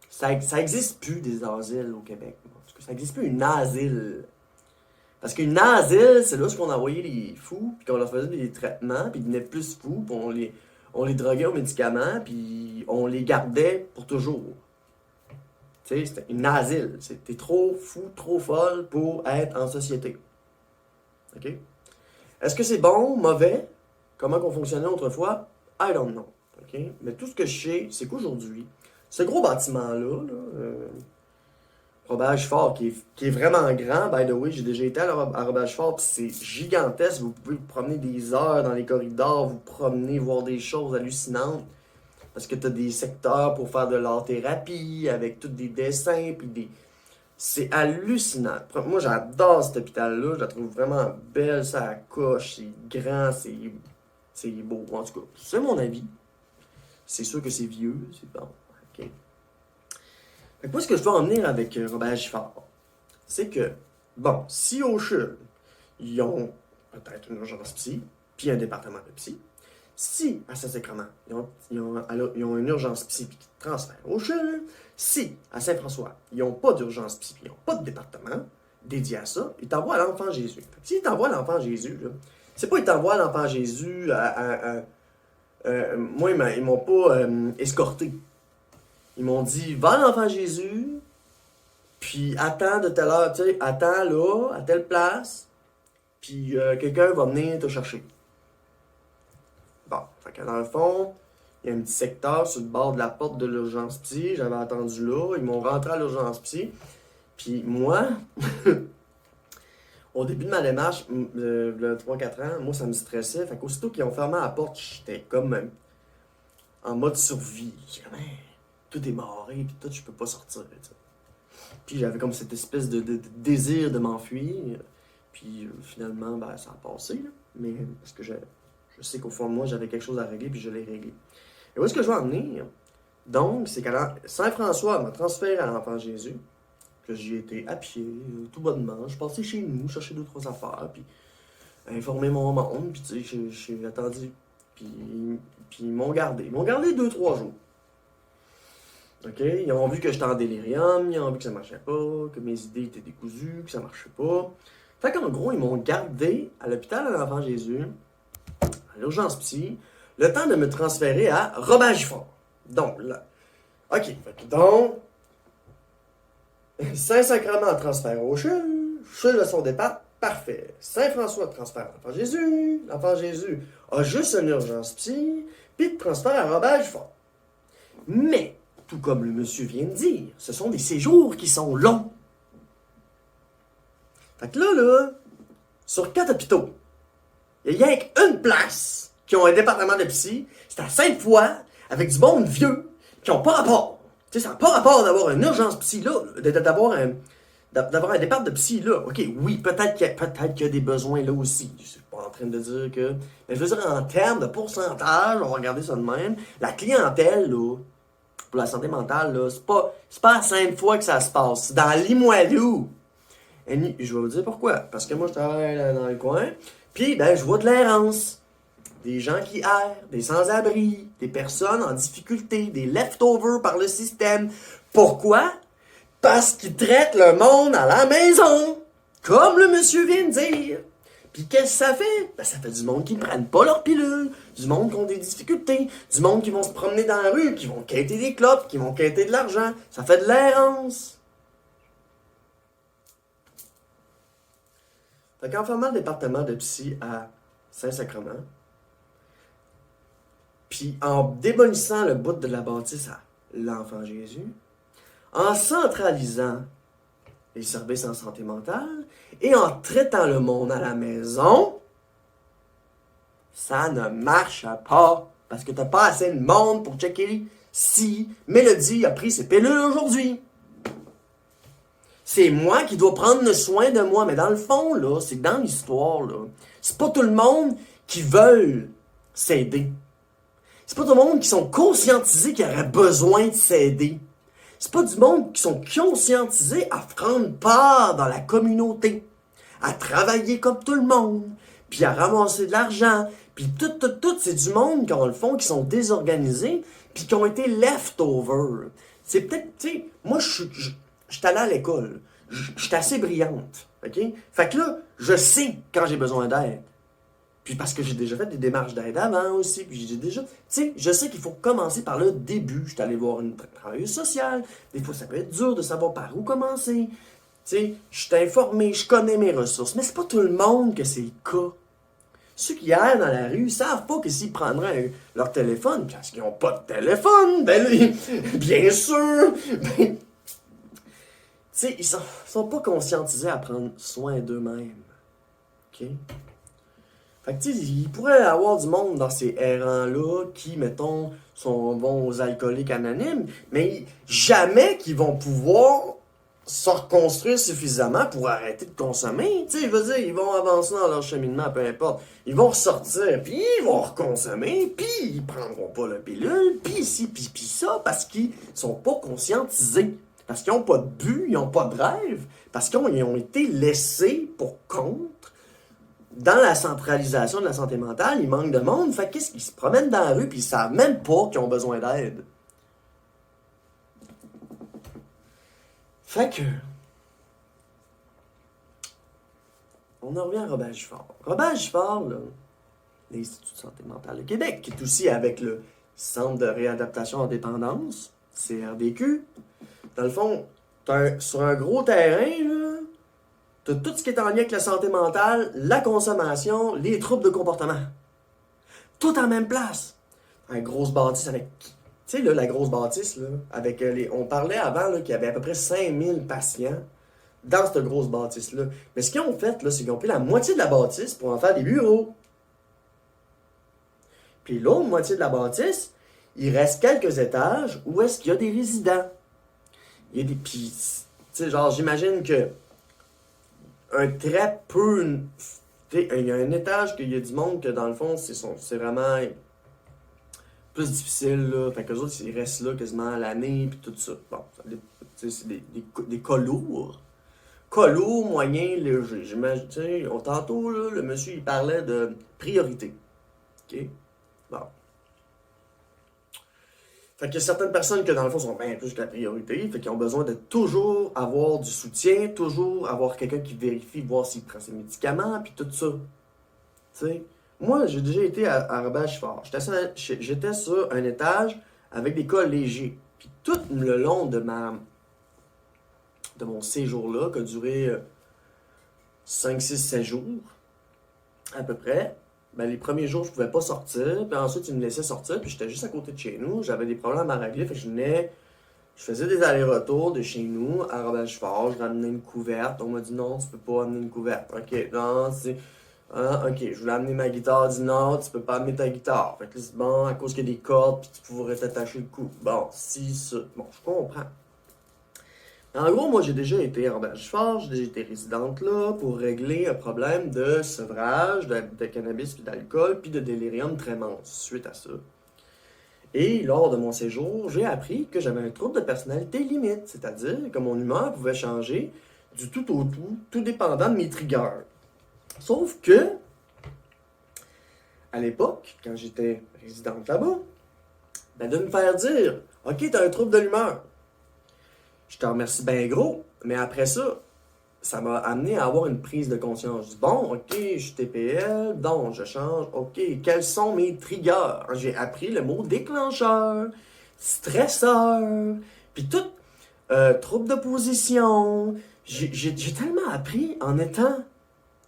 ça n'existe plus des asiles au Québec. Ça n'existe plus une asile. Parce qu'une asile, c'est là où on envoyait les fous, puis qu'on leur faisait des traitements, puis ils devenaient plus fous, puis on les droguait aux médicaments, puis on les gardait pour toujours. Tu sais, c'était une asile. T'es trop fou, trop folle pour être en société. OK? Est-ce que c'est bon, mauvais? Comment qu'on fonctionnait autrefois? I don't know. OK? Mais tout ce que je sais, c'est qu'aujourd'hui, ce gros bâtiment-là, Robert Gifford, qui est vraiment grand, by the way, j'ai déjà été à Robert Gifford, puis c'est gigantesque, vous pouvez vous promener des heures dans les corridors, vous promener, voir des choses hallucinantes, parce que tu as des secteurs pour faire de l'art-thérapie, avec tous des dessins, puis des... C'est hallucinant. Moi, j'adore cet hôpital-là, je la trouve vraiment belle, ça coche, c'est grand, c'est beau, en tout cas, c'est mon avis. C'est sûr que c'est vieux, c'est bon, ok. Fait que moi, ce que je veux en venir avec Robert Gifford, c'est que, bon, si au CHUL, ils ont peut-être une urgence psy, puis un département de psy, si à Saint-Sacrement, ils ont une urgence psy, puis qu'ils transfèrent au CHUL, si à Saint-François, ils n'ont pas d'urgence psy, puis ils n'ont pas de département dédié à ça, ils t'envoient à l'Enfant Jésus. Fait que s'ils t'envoient à l'Enfant Jésus, là, c'est pas ils t'envoient à l'Enfant Jésus moi, ils m'ont pas escorté. Ils m'ont dit, va à l'Enfant Jésus, puis attends de telle heure, tu sais, attends là, à telle place, puis quelqu'un va venir te chercher. Bon, fait que dans le fond, il y a un petit secteur sur le bord de la porte de l'urgence psy, j'avais attendu là, ils m'ont rentré à l'urgence psy, puis moi, au début de ma démarche, le 3-4 ans, moi ça me stressait, fait qu'aussitôt qu'ils ont fermé la porte, j'étais comme en mode survie. J'étais comme, tout est barré, puis tout, je peux pas sortir. T'sais. Puis j'avais comme cette espèce de désir de m'enfuir. Puis finalement, ben, ça a passé. Là. Mais parce que je sais qu'au fond de moi, j'avais quelque chose à régler, puis je l'ai réglé. Et où est-ce que je veux en venir? Donc, c'est qu'à Saint-François m'a transféré à l'Enfant Jésus. Que j'y étais à pied, tout bonnement. Je suis passé chez nous, chercher 2-3 affaires, puis informer mon monde, puis tu sais, j'ai attendu. Puis ils m'ont gardé. Ils m'ont gardé 2-3 jours. OK? Ils ont vu que j'étais en délirium, ils ont vu que ça marchait pas, que mes idées étaient décousues, que ça marchait pas. Fait qu'en gros, ils m'ont gardé à l'hôpital de l'Enfant Jésus, à l'urgence psy, le temps de me transférer à Robert Gifford. Donc, là. OK. Fait que donc, Saint-Sacrement transfert au CHUL, CHUL à son départ, parfait. Saint-François transfert à l'Enfant Jésus, l'Enfant Jésus a juste une urgence psy, puis transfert à Robert Gifford. Mais, tout comme le monsieur vient de dire, ce sont des séjours qui sont longs. Fait que là, sur 4 hôpitaux, il y a rien qu'une place qui ont un département de psy, c'est à Sainte-Foy, avec du monde vieux, qui ont pas rapport. Tu sais, ça n'a pas rapport d'avoir une urgence psy là, d'avoir un départ de psy là. Ok, oui, peut-être qu'il y a des besoins là aussi. Je suis pas en train de dire que... Mais je veux dire, en termes de pourcentage, on va regarder ça de même, la clientèle, là, pour la santé mentale, là, c'est pas à Sainte-Foy que ça se passe, c'est dans Limoilou. Et je vais vous dire pourquoi. Parce que moi, je travaille là, dans le coin, puis ben, je vois de l'errance. Des gens qui errent, des sans-abri, des personnes en difficulté, des leftovers par le système. Pourquoi? Parce qu'ils traitent le monde à la maison, comme le monsieur vient de dire. Puis qu'est-ce que ça fait? Ben, ça fait du monde qui ne prennent pas leur pilule, du monde qui ont des difficultés, du monde qui vont se promener dans la rue, qui vont quêter des clopes, qui vont quêter de l'argent. Ça fait de l'errance. Fait qu'en fermant le département de psy à Saint-Sacrement, puis en démolissant le bout de la bâtisse à l'Enfant Jésus, en centralisant les services en santé mentale et en traitant le monde à la maison, ça ne marche pas. Parce que t'as pas assez de monde pour checker si Mélodie a pris ses pilules aujourd'hui. C'est moi qui dois prendre le soin de moi. Mais dans le fond, là, c'est dans l'histoire, là. C'est pas tout le monde qui veut s'aider. C'est pas tout le monde qui sont conscientisés qu'il aurait besoin de s'aider. C'est pas du monde qui sont conscientisés à prendre part dans la communauté, à travailler comme tout le monde, puis à ramasser de l'argent, puis tout, c'est du monde qui, dans le fond, qui sont désorganisés, puis qui ont été leftovers. C'est peut-être, tu sais, moi, je suis allé à l'école, je suis assez brillante, ok? Fait que là, je sais quand j'ai besoin d'aide. Puis parce que j'ai déjà fait des démarches d'aide avant aussi, puis j'ai déjà... Tu sais, je sais qu'il faut commencer par le début. Je suis allé voir une travailleuse sociale. Des fois, ça peut être dur de savoir par où commencer. Tu sais, je suis informé, je connais mes ressources. Mais c'est pas tout le monde que c'est le cas. Ceux qui errent dans la rue savent pas que s'ils prendraient leur téléphone, parce qu'ils n'ont pas de téléphone, ben là, bien sûr, ben... Tu sais, ils sont pas conscientisés à prendre soin d'eux-mêmes. OK? Fait que, tu sais, il pourrait y avoir du monde dans ces errants-là qui, mettons, vont aux alcooliques anonymes, mais jamais qu'ils vont pouvoir se reconstruire suffisamment pour arrêter de consommer. Tu sais, je veux dire, ils vont avancer dans leur cheminement, peu importe. Ils vont ressortir, puis ils vont reconsommer, puis ils prendront pas la pilule, puis ci, puis ça, parce qu'ils sont pas conscientisés. Parce qu'ils n'ont pas de but, ils n'ont pas de rêve, parce qu'ils ont été laissés pour compte. Dans la centralisation de la santé mentale, il manque de monde. Fait qu'est-ce qu'ils se promènent dans la rue puis ils savent même pas qu'ils ont besoin d'aide. Fait que... On en revient à Robert Giffard. Robert Giffard, là, l'Institut de santé mentale de Québec, qui est aussi avec le Centre de réadaptation en dépendance, CRDQ. Dans le fond, sur un gros terrain, là, t'as tout ce qui est en lien avec la santé mentale, la consommation, les troubles de comportement. Tout en même place. Une grosse bâtisse avec... Tu sais, là, la grosse bâtisse, là, avec les... On parlait avant là, qu'il y avait à peu près 5000 patients dans cette grosse bâtisse-là. Mais ce qu'ils ont fait, là, c'est qu'ils ont pris la moitié de la bâtisse pour en faire des bureaux. Puis l'autre moitié de la bâtisse, il reste quelques étages où est-ce qu'il y a des résidents. Il y a des... Puis, tu sais, genre, j'imagine que un très peu... Il y a un étage qu'il y a du monde que dans le fond, c'est vraiment plus difficile, là. Fait qu'eux autres, ils restent là quasiment à l'année, puis tout ça. Bon, c'est des cas lourds. Cas lourds, moyens, légers. J'imagine, tu sais, tantôt, là, le monsieur, il parlait de priorité. OK? Bon. Fait qu'il y a certaines personnes qui, dans le fond, sont bien plus que la priorité. Fait qu'ils ont besoin de toujours avoir du soutien, toujours avoir quelqu'un qui vérifie, voir s'il prend ses médicaments, puis tout ça. Tu sais, moi, j'ai déjà été à Robert Giffard. J'étais sur un étage avec des cas légers. Puis tout le long de mon séjour-là, qui a duré 5, 6, 7 jours, à peu près, ben, les premiers jours, je pouvais pas sortir. Puis ensuite, ils me laissaient sortir. Puis j'étais juste à côté de chez nous. J'avais des problèmes à régler. Fait que je Je faisais des allers-retours de chez nous à Robert-Fort, je ramenais une couverte. On m'a dit non, tu peux pas amener une couverte. Ok, non, c'est. Ah, ok, je voulais amener ma guitare, dit non, tu peux pas amener ta guitare. Fait que là, c'est bon, à cause qu'il y a des cordes, puis tu pourrais t'attacher le cou. Bon, si, ça. Bon, je comprends. En gros, moi, j'ai déjà été à Robert-Fort, j'ai déjà été résidente là pour régler un problème de sevrage, de cannabis puis d'alcool, puis de délirium tremens suite à ça. Et lors de mon séjour, j'ai appris que j'avais un trouble de personnalité limite, c'est-à-dire que mon humeur pouvait changer du tout au tout dépendant de mes triggers. Sauf que, à l'époque, quand j'étais résidente là-bas, ben de me faire dire « Ok, t'as un trouble de l'humeur. » Je te remercie bien gros, mais après ça, ça m'a amené à avoir une prise de conscience. Je dis, bon, ok, je suis TPL, donc je change, ok, quels sont mes triggers? J'ai appris le mot déclencheur, stresseur, puis tout, trouble de position. J'ai tellement appris en étant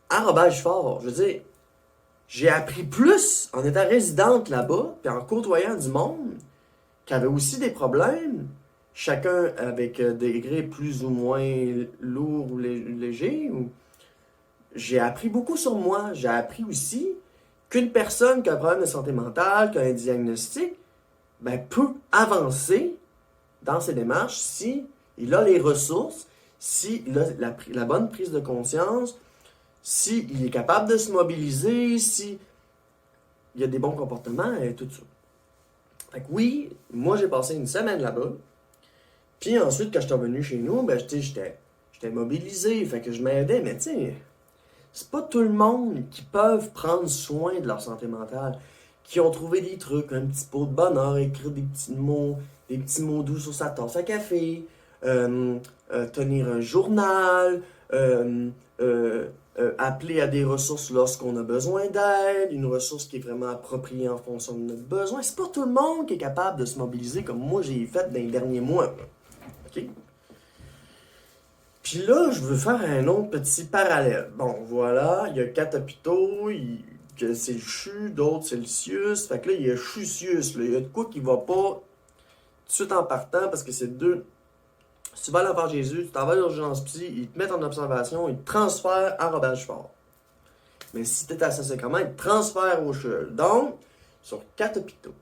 à Robert-Fort. Je veux dire, j'ai appris plus en étant résidente là-bas, puis en côtoyant du monde qui avait aussi des problèmes. Chacun avec des degrés plus ou moins lourds ou légers. J'ai appris beaucoup sur moi. J'ai appris aussi qu'une personne qui a un problème de santé mentale, qui a un diagnostic, ben, peut avancer dans ses démarches si il a les ressources, si il a la bonne prise de conscience, si il est capable de se mobiliser, si il y a des bons comportements et tout ça. Fait que oui, moi j'ai passé une semaine là-bas. Puis ensuite, quand je suis revenu chez nous, ben, j'étais mobilisé, fait que je m'aidais, mais tu sais, c'est pas tout le monde qui peuvent prendre soin de leur santé mentale, qui ont trouvé des trucs, un petit pot de bonheur, écrire des petits mots doux sur sa tasse à café, tenir un journal, appeler à des ressources lorsqu'on a besoin d'aide, une ressource qui est vraiment appropriée en fonction de notre besoin. C'est pas tout le monde qui est capable de se mobiliser comme moi j'ai fait dans les derniers mois. OK? Puis là, je veux faire un autre petit parallèle. Bon, voilà, il y a 4 hôpitaux, que c'est le CHU, d'autres c'est le CIUS. Fait que là, il y a CHU-CIUS. Il y a de quoi qui va pas tout de suite en partant parce que c'est deux. Si tu vas à l'Enfant Jésus, tu t'en vas à l'urgence psy, ils te mettent en observation, ils te transfèrent à Robert-Fort. Mais si tu es à Saint-Sacrement, ils te transfèrent au CHU. Donc, sur 4 hôpitaux,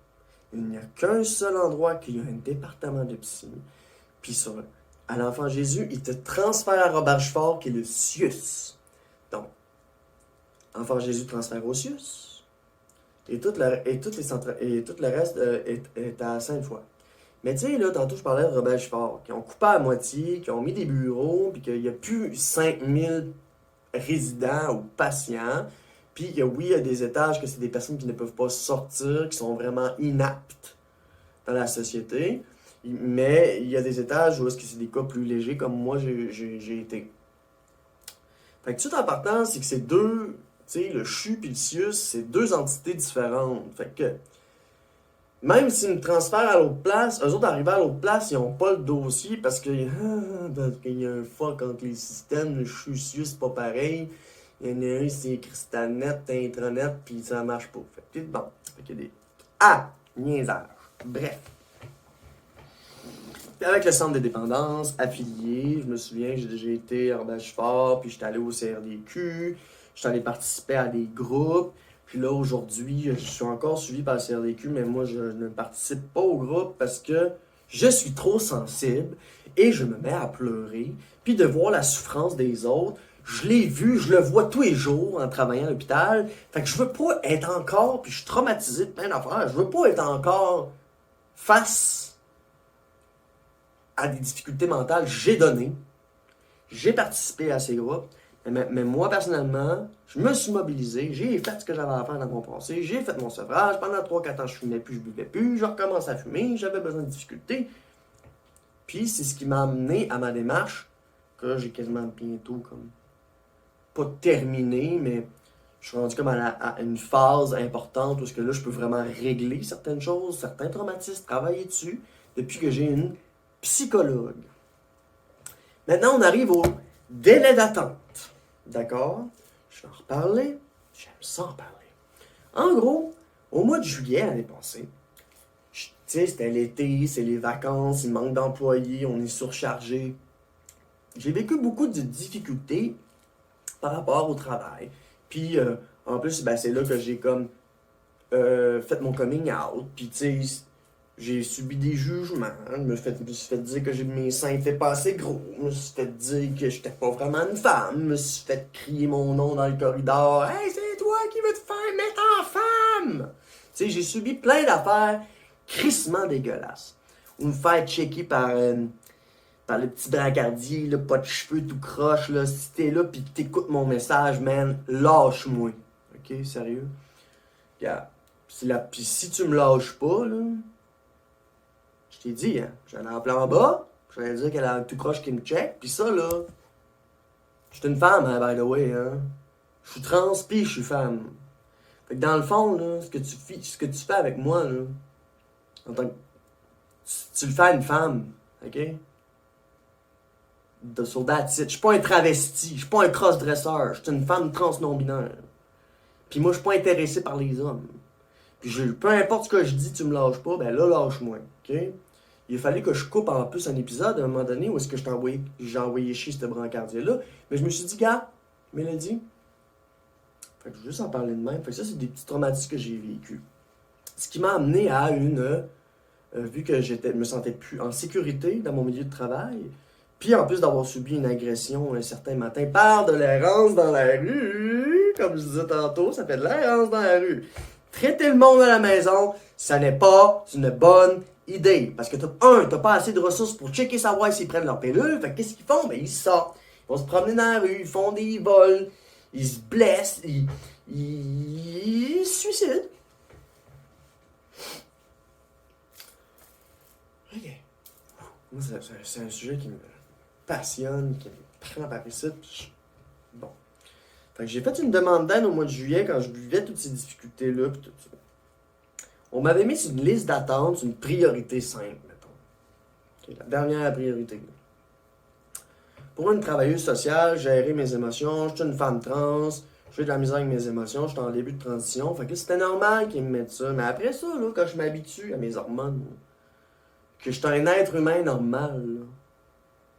il n'y a qu'un seul endroit qui a un département de psy. Puis à l'Enfant Jésus, il te transfère à Robert-Fort, qui est le CIUS. Donc, Enfant Jésus transfère au CIUS. Et tout le reste est à Sainte-Foy. Mais tu sais, là, tantôt, je parlais de Robert-Fort, qui ont coupé à moitié, qui ont mis des bureaux, puis qu'il n'y a plus 5000 résidents ou patients. Puis il y a des étages que c'est des personnes qui ne peuvent pas sortir, qui sont vraiment inaptes dans la société. Mais il y a des étages où est-ce que c'est des cas plus légers, comme moi j'ai été. Fait que tout en partant, c'est que c'est deux, tu sais, le CHU et le CIUS, c'est deux entités différentes. Fait que même s'ils me transfèrent à l'autre place, eux autres arrivés à l'autre place, ils n'ont pas le dossier parce qu'il y a un fuck entre les systèmes, le CHU, le CIUS, c'est pas pareil. Il y en a un, c'est Crystalnet, Intranet, puis ça marche pas. Fait que bon, fait qu'il y a des... niaisage. Bref. Puis avec le centre de dépendance affilié, je me souviens, j'ai déjà été à Robert-Fort, puis j'étais allé au CRDQ, j'étais allé participer à des groupes. Puis là, aujourd'hui, je suis encore suivi par le CRDQ, mais moi, je ne participe pas au groupe parce que je suis trop sensible et je me mets à pleurer. Puis de voir la souffrance des autres, je l'ai vu, je le vois tous les jours en travaillant à l'hôpital. Fait que je veux pas être encore, puis je suis traumatisé de plein d'affaires, je veux pas être encore face à des difficultés mentales. J'ai donné, j'ai participé à ces groupes, mais moi, personnellement, je me suis mobilisé, j'ai fait ce que j'avais à faire dans mon passé, j'ai fait mon sevrage, pendant 3-4 ans, je fumais plus, je buvais plus, je recommence à fumer, j'avais besoin de difficultés. Puis c'est ce qui m'a amené à ma démarche, que j'ai quasiment bientôt comme, pas terminé, mais je suis rendu comme à une phase importante où est-ce que là, je peux vraiment régler certaines choses, certains traumatismes, travailler dessus, depuis que j'ai une psychologue. Maintenant, on arrive au délai d'attente. D'accord? Je vais en reparler. J'aime ça en parler. En gros, au mois de juillet l'année passée, sais, c'était l'été, c'est les vacances, il manque d'employés, on est surchargé. J'ai vécu beaucoup de difficultés par rapport au travail. Puis, en plus, ben, c'est là que j'ai comme fait mon coming out. Puis, tu sais, j'ai subi des jugements. Je me suis fait dire que mes seins étaient pas assez gros. Je me suis fait dire que j'étais pas vraiment une femme. Je me suis fait crier mon nom dans le corridor. Hey, c'est toi qui veux te faire mettre en femme! Tu sais, j'ai subi plein d'affaires crissement dégueulasses. Ou me faire checker par le petit brancardier, là, pas de cheveux tout croche, là. Si t'es là pis que t'écoutes mon message, man, lâche-moi. Ok, sérieux? Regarde. Pis si tu me lâches pas, là, je t'ai dit, hein, j'allais appeler en bas, j'allais dire qu'elle a un tout croche qui me check, pis ça, là, je suis une femme, hein, by the way, hein. Je suis trans pis je suis femme. Fait que dans le fond, là, ce que tu fais avec moi, là, en tant que... Tu le fais à une femme, ok? So that's it. Je suis pas un travesti, je suis pas un cross-dresseur, je suis une femme trans non-binaire. Puis moi, je suis pas intéressé par les hommes. Puis peu importe ce que je dis, tu me lâches pas, ben là, lâche-moi, ok? Il a fallu que je coupe en plus un épisode à un moment donné où est-ce que j'ai envoyé chier ce brancardier-là. Mais je me suis dit, gars, Mélodie, fait que je veux juste en parler de même. Fait que ça, c'est des petits traumatismes que j'ai vécu. Ce qui m'a amené à vu que je me sentais plus en sécurité dans mon milieu de travail, puis en plus d'avoir subi une agression un certain matin par de l'errance dans la rue, comme je disais tantôt, ça fait de l'errance dans la rue. Traiter le monde à la maison, ça n'est pas une bonne idée. Parce que t'as pas assez de ressources pour checker savoir s'ils prennent leur pilule. Fait que qu'est-ce qu'ils font? Ben ils sortent. Ils vont se promener dans la rue, ils font des vols, ils se blessent, ils se suicident. Ok. Moi, c'est un sujet qui me passionne, qui me prend par ici. Bon. Fait que j'ai fait une demande d'aide au mois de juillet quand je vivais toutes ces difficultés-là. Pis tout ça. On m'avait mis sur une liste d'attente, une priorité simple, mettons. Okay, la dernière priorité. Pour une travailleuse sociale, gérer mes émotions, je suis une femme trans, j'ai de la misère avec mes émotions, je suis en début de transition. Fait que c'était normal qu'ils me mettent ça. Mais après ça, là, quand je m'habitue à mes hormones, que je suis un être humain normal, là,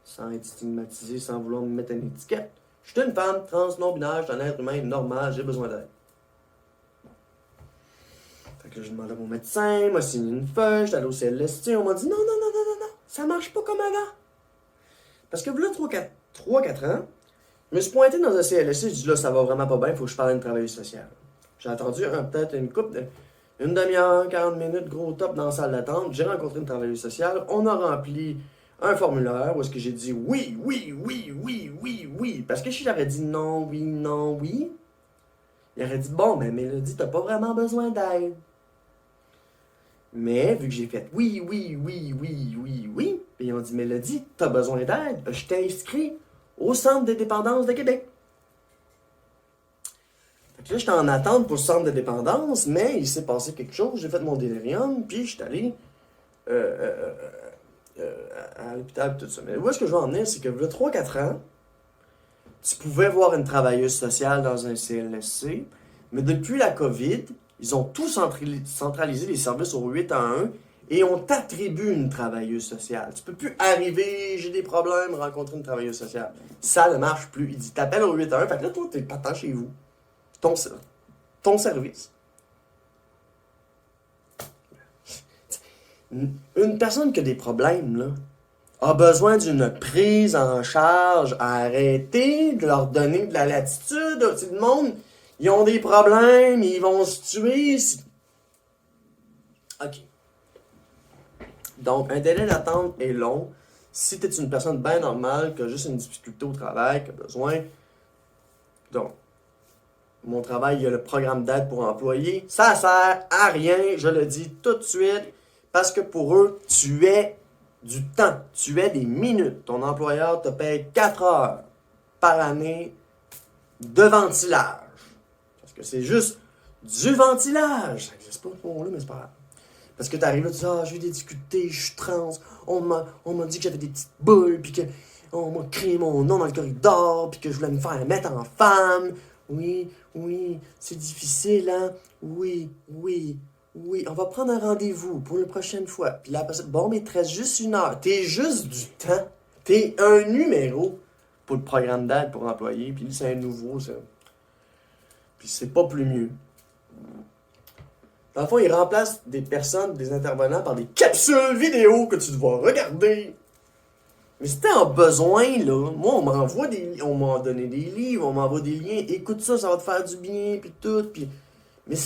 sans être stigmatisé, sans vouloir me mettre une étiquette. Je suis une femme trans, non-binaire, je suis un être humain normal, j'ai besoin d'aide. Fait que là, je demande à mon médecin, il m'a signé une feuille, j'étais allé au CLST, on m'a dit non, ça marche pas comme avant. Parce que là, 3-4 ans, je me suis pointé dans un CLST, je dis là, ça va vraiment pas bien, il faut que je parle à une travailleuse sociale. J'ai attendu peut-être une demi-heure, 40 minutes, gros top dans la salle d'attente, j'ai rencontré une travailleuse sociale, on a rempli un formulaire où est-ce que j'ai dit oui, parce que si j'aurais dit non, oui, il aurait dit bon, mais Mélodie, t'as pas vraiment besoin d'aide. Mais vu que j'ai fait oui, puis ils ont dit Mélodie, t'as besoin d'aide, je t'ai inscrit au Centre de dépendance de Québec. Fait que là, j'étais en attente pour le Centre de dépendance, mais il s'est passé quelque chose, j'ai fait mon délirium, puis je suis allé à l'hôpital et tout ça. Mais où est-ce que je veux en venir, c'est que là, 3-4 ans, tu pouvais voir une travailleuse sociale dans un CLSC, mais depuis la COVID, ils ont tout centralisé les services au 811 et on t'attribue une travailleuse sociale. Tu peux plus arriver, j'ai des problèmes, rencontrer une travailleuse sociale. Ça ne marche plus. Il dit, t'appelles au 811, fait que là, toi, t'es partant chez vous. Ton service. Une personne qui a des problèmes, là, a besoin d'une prise en charge. Arrêtez de leur donner de la latitude. Tout le monde, ils ont des problèmes, ils vont se tuer. OK. Donc, un délai d'attente est long. Si tu es une personne bien normale, qui a juste une difficulté au travail, qui a besoin... Donc, mon travail, il y a le programme d'aide pour employés. Ça sert à rien, je le dis tout de suite, parce que pour eux, tu es du temps, tu es des minutes. Ton employeur te paye 4 heures par année de ventilage. Parce que c'est juste du ventilage. Ça n'existe pas ce mot-là, mais c'est pas grave. Parce que tu arrives là, tu dis, j'ai eu des difficultés, je suis trans, on m'a dit que j'avais des petites boules, puis qu'on m'a crié mon nom dans le corridor, puis que je voulais me faire mettre en femme. Oui, c'est difficile, hein? Oui, Oui, on va prendre un rendez-vous pour la prochaine fois. Puis là, après ça, bon, mais il te reste juste 1 heure. T'es juste du temps. T'es un numéro pour le programme d'aide pour employés. Puis lui, c'est un nouveau, ça. Puis c'est pas plus mieux. Dans le fond, il remplace des personnes, des intervenants par des capsules vidéo que tu dois regarder. Mais si t'es en besoin, là, moi, on m'a donné des livres, on m'envoie des liens. Écoute ça, ça va te faire du bien, puis tout. Puis... Mais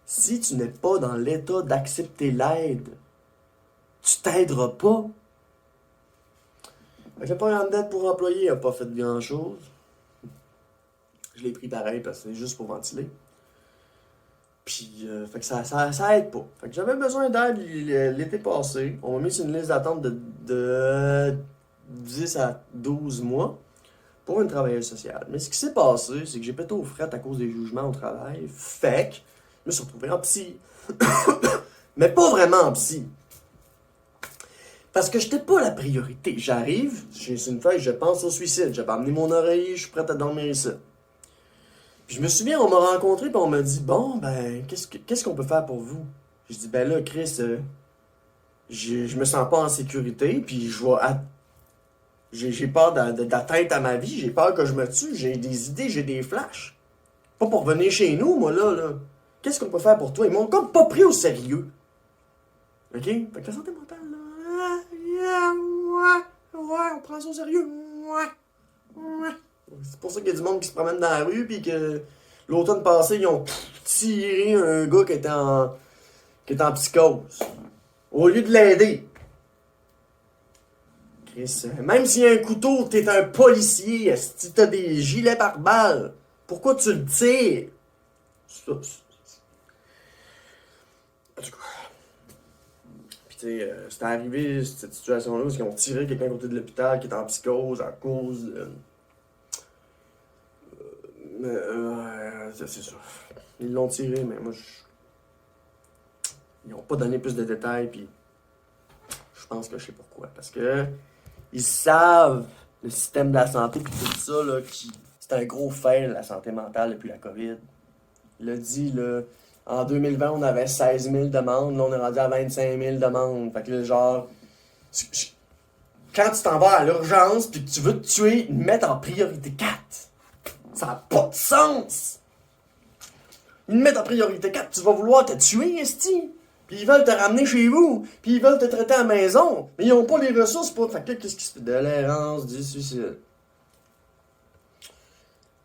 si tu n'es pas dans l'état d'accepter l'aide, tu t'aideras pas. Fait que le programme d'aide pour employés n'a pas fait grand-chose. Je l'ai pris pareil parce que c'est juste pour ventiler. Puis, fait que ça aide pas. Fait que j'avais besoin d'aide l'été passé. On m'a mis sur une liste d'attente de 10 à 12 mois pour une travailleuse sociale. Mais ce qui s'est passé, c'est que j'ai pété aux frettes à cause des jugements au travail. Fait que je me suis retrouvé en psy. Mais pas vraiment en psy. Parce que j'étais pas la priorité. J'arrive, j'ai une feuille, je pense au suicide. J'avais amené mon oreiller, je suis prêt à dormir ici. Puis je me souviens, on m'a rencontré et on m'a dit, bon, ben, qu'est-ce qu'on peut faire pour vous? J'ai dit, ben là, Chris, je me sens pas en sécurité, puis j'ai peur d'atteinte à ma vie, j'ai peur que je me tue, j'ai des idées, j'ai des flashs. Pas pour venir chez nous, moi, là. Qu'est-ce qu'on peut faire pour toi? Ils m'ont comme pas pris au sérieux. OK? Fait que la santé mentale, là, ouais, on prend ça au sérieux. Ouais. C'est pour ça qu'il y a du monde qui se promène dans la rue, puis que l'automne passé, ils ont tiré un gars qui était en psychose. Au lieu de l'aider. Chris, même s'il y a un couteau, t'es un policier, si t'as des gilets pare-balles, pourquoi tu le tires? Ça. En tout cas. Puis tu sais, c'était arrivé, cette situation-là, parce qu'ils ont tiré quelqu'un à côté de l'hôpital qui est en psychose à cause de... c'est ça. Ils l'ont tiré, mais moi, ils n'ont pas donné plus de détails, puis je pense que je sais pourquoi. Parce que ils savent, le système de la santé, puis tout ça, là, c'est un gros fail, la santé mentale, depuis la COVID. Il l'a dit, là, en 2020, on avait 16 000 demandes, là, on est rendu à 25 000 demandes. Fait que là, genre, quand tu t'en vas à l'urgence, puis que tu veux te tuer, ils mettent en priorité 4. Ça n'a pas de sens! Ils te mettent en priorité 4, tu vas vouloir te tuer, esti! Puis ils veulent te ramener chez vous, puis ils veulent te traiter à la maison, mais ils n'ont pas les ressources pour... Fait que qu'est-ce qui se fait? De l'errance, du suicide.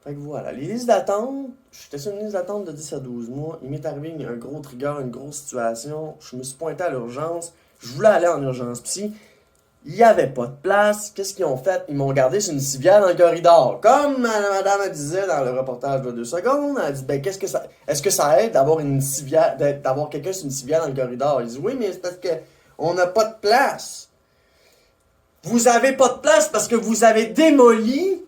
Fait que voilà, les listes d'attente, j'étais sur une liste d'attente de 10 à 12 mois, il m'est arrivé un gros trigger, une grosse situation, je me suis pointé à l'urgence, je voulais aller en urgence psy, il n'y avait pas de place. Qu'est-ce qu'ils ont fait? Ils m'ont gardé sur une civière dans le corridor. Comme madame elle disait dans le reportage de 2 secondes, elle a dit, ben, est-ce que ça aide d'avoir une civière, d'avoir quelqu'un sur une civière dans le corridor? Ils disent, oui, mais c'est parce que on n'a pas de place. Vous avez pas de place parce que vous avez démoli,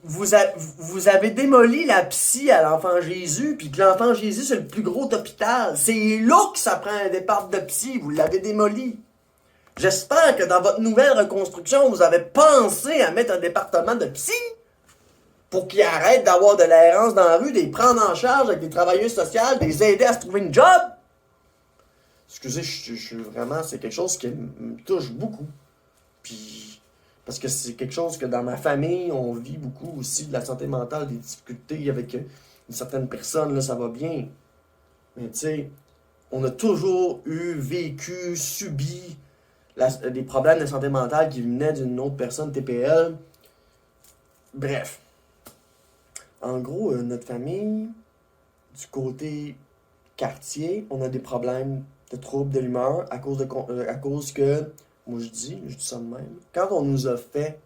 vous avez démoli la psy à l'Enfant Jésus, puis que l'Enfant Jésus, c'est le plus gros hôpital. C'est là que ça prend un départ de psy. Vous l'avez démoli. J'espère que dans votre nouvelle reconstruction, vous avez pensé à mettre un département de psy pour qu'ils arrêtent d'avoir de l'errance dans la rue, de les prendre en charge avec des travailleuses sociales, de les aider à se trouver une job. Excusez, vraiment, c'est quelque chose qui me touche beaucoup. Puis, parce que c'est quelque chose que dans ma famille, on vit beaucoup aussi de la santé mentale, des difficultés avec une certaine personne, là, ça va bien. Mais tu sais, on a toujours vécu, subi des problèmes de santé mentale qui venaient d'une autre personne TPL. Bref. En gros, notre famille, du côté quartier, on a des problèmes de troubles de l'humeur à cause que, moi je dis ça de même, quand on nous a fait,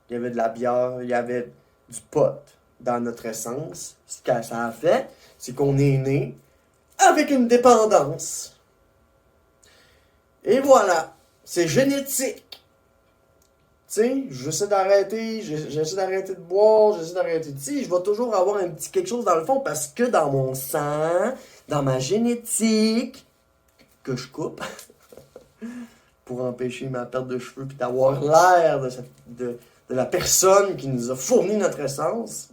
il y avait de la bière, il y avait du pot dans notre essence. Ce que ça a fait, c'est qu'on est né avec une dépendance. Et voilà. C'est génétique. Tu sais, j'essaie d'arrêter de boire, j'essaie d'arrêter de... je vais toujours avoir un petit quelque chose dans le fond parce que dans mon sang, dans ma génétique, que je coupe, pour empêcher ma perte de cheveux puis d'avoir l'air de la personne qui nous a fourni notre essence.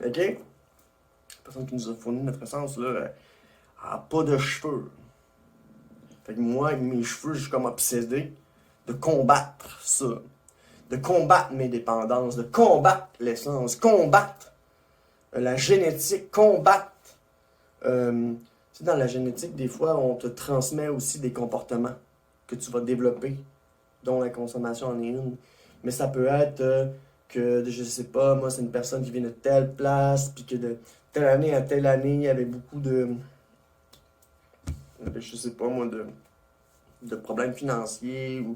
OK? La personne qui nous a fourni notre essence, là, elle a pas de cheveux. Fait que moi, avec mes cheveux, je suis comme obsédé de combattre ça. De combattre mes dépendances, de combattre l'essence, combattre la génétique, combattre... tu sais, dans la génétique, des fois, on te transmet aussi des comportements que tu vas développer, dont la consommation en est une. Mais ça peut être que, je sais pas, moi, c'est une personne qui vient de telle place, puis que de telle année à telle année, il y avait beaucoup de... je sais pas, moi, de problèmes financiers,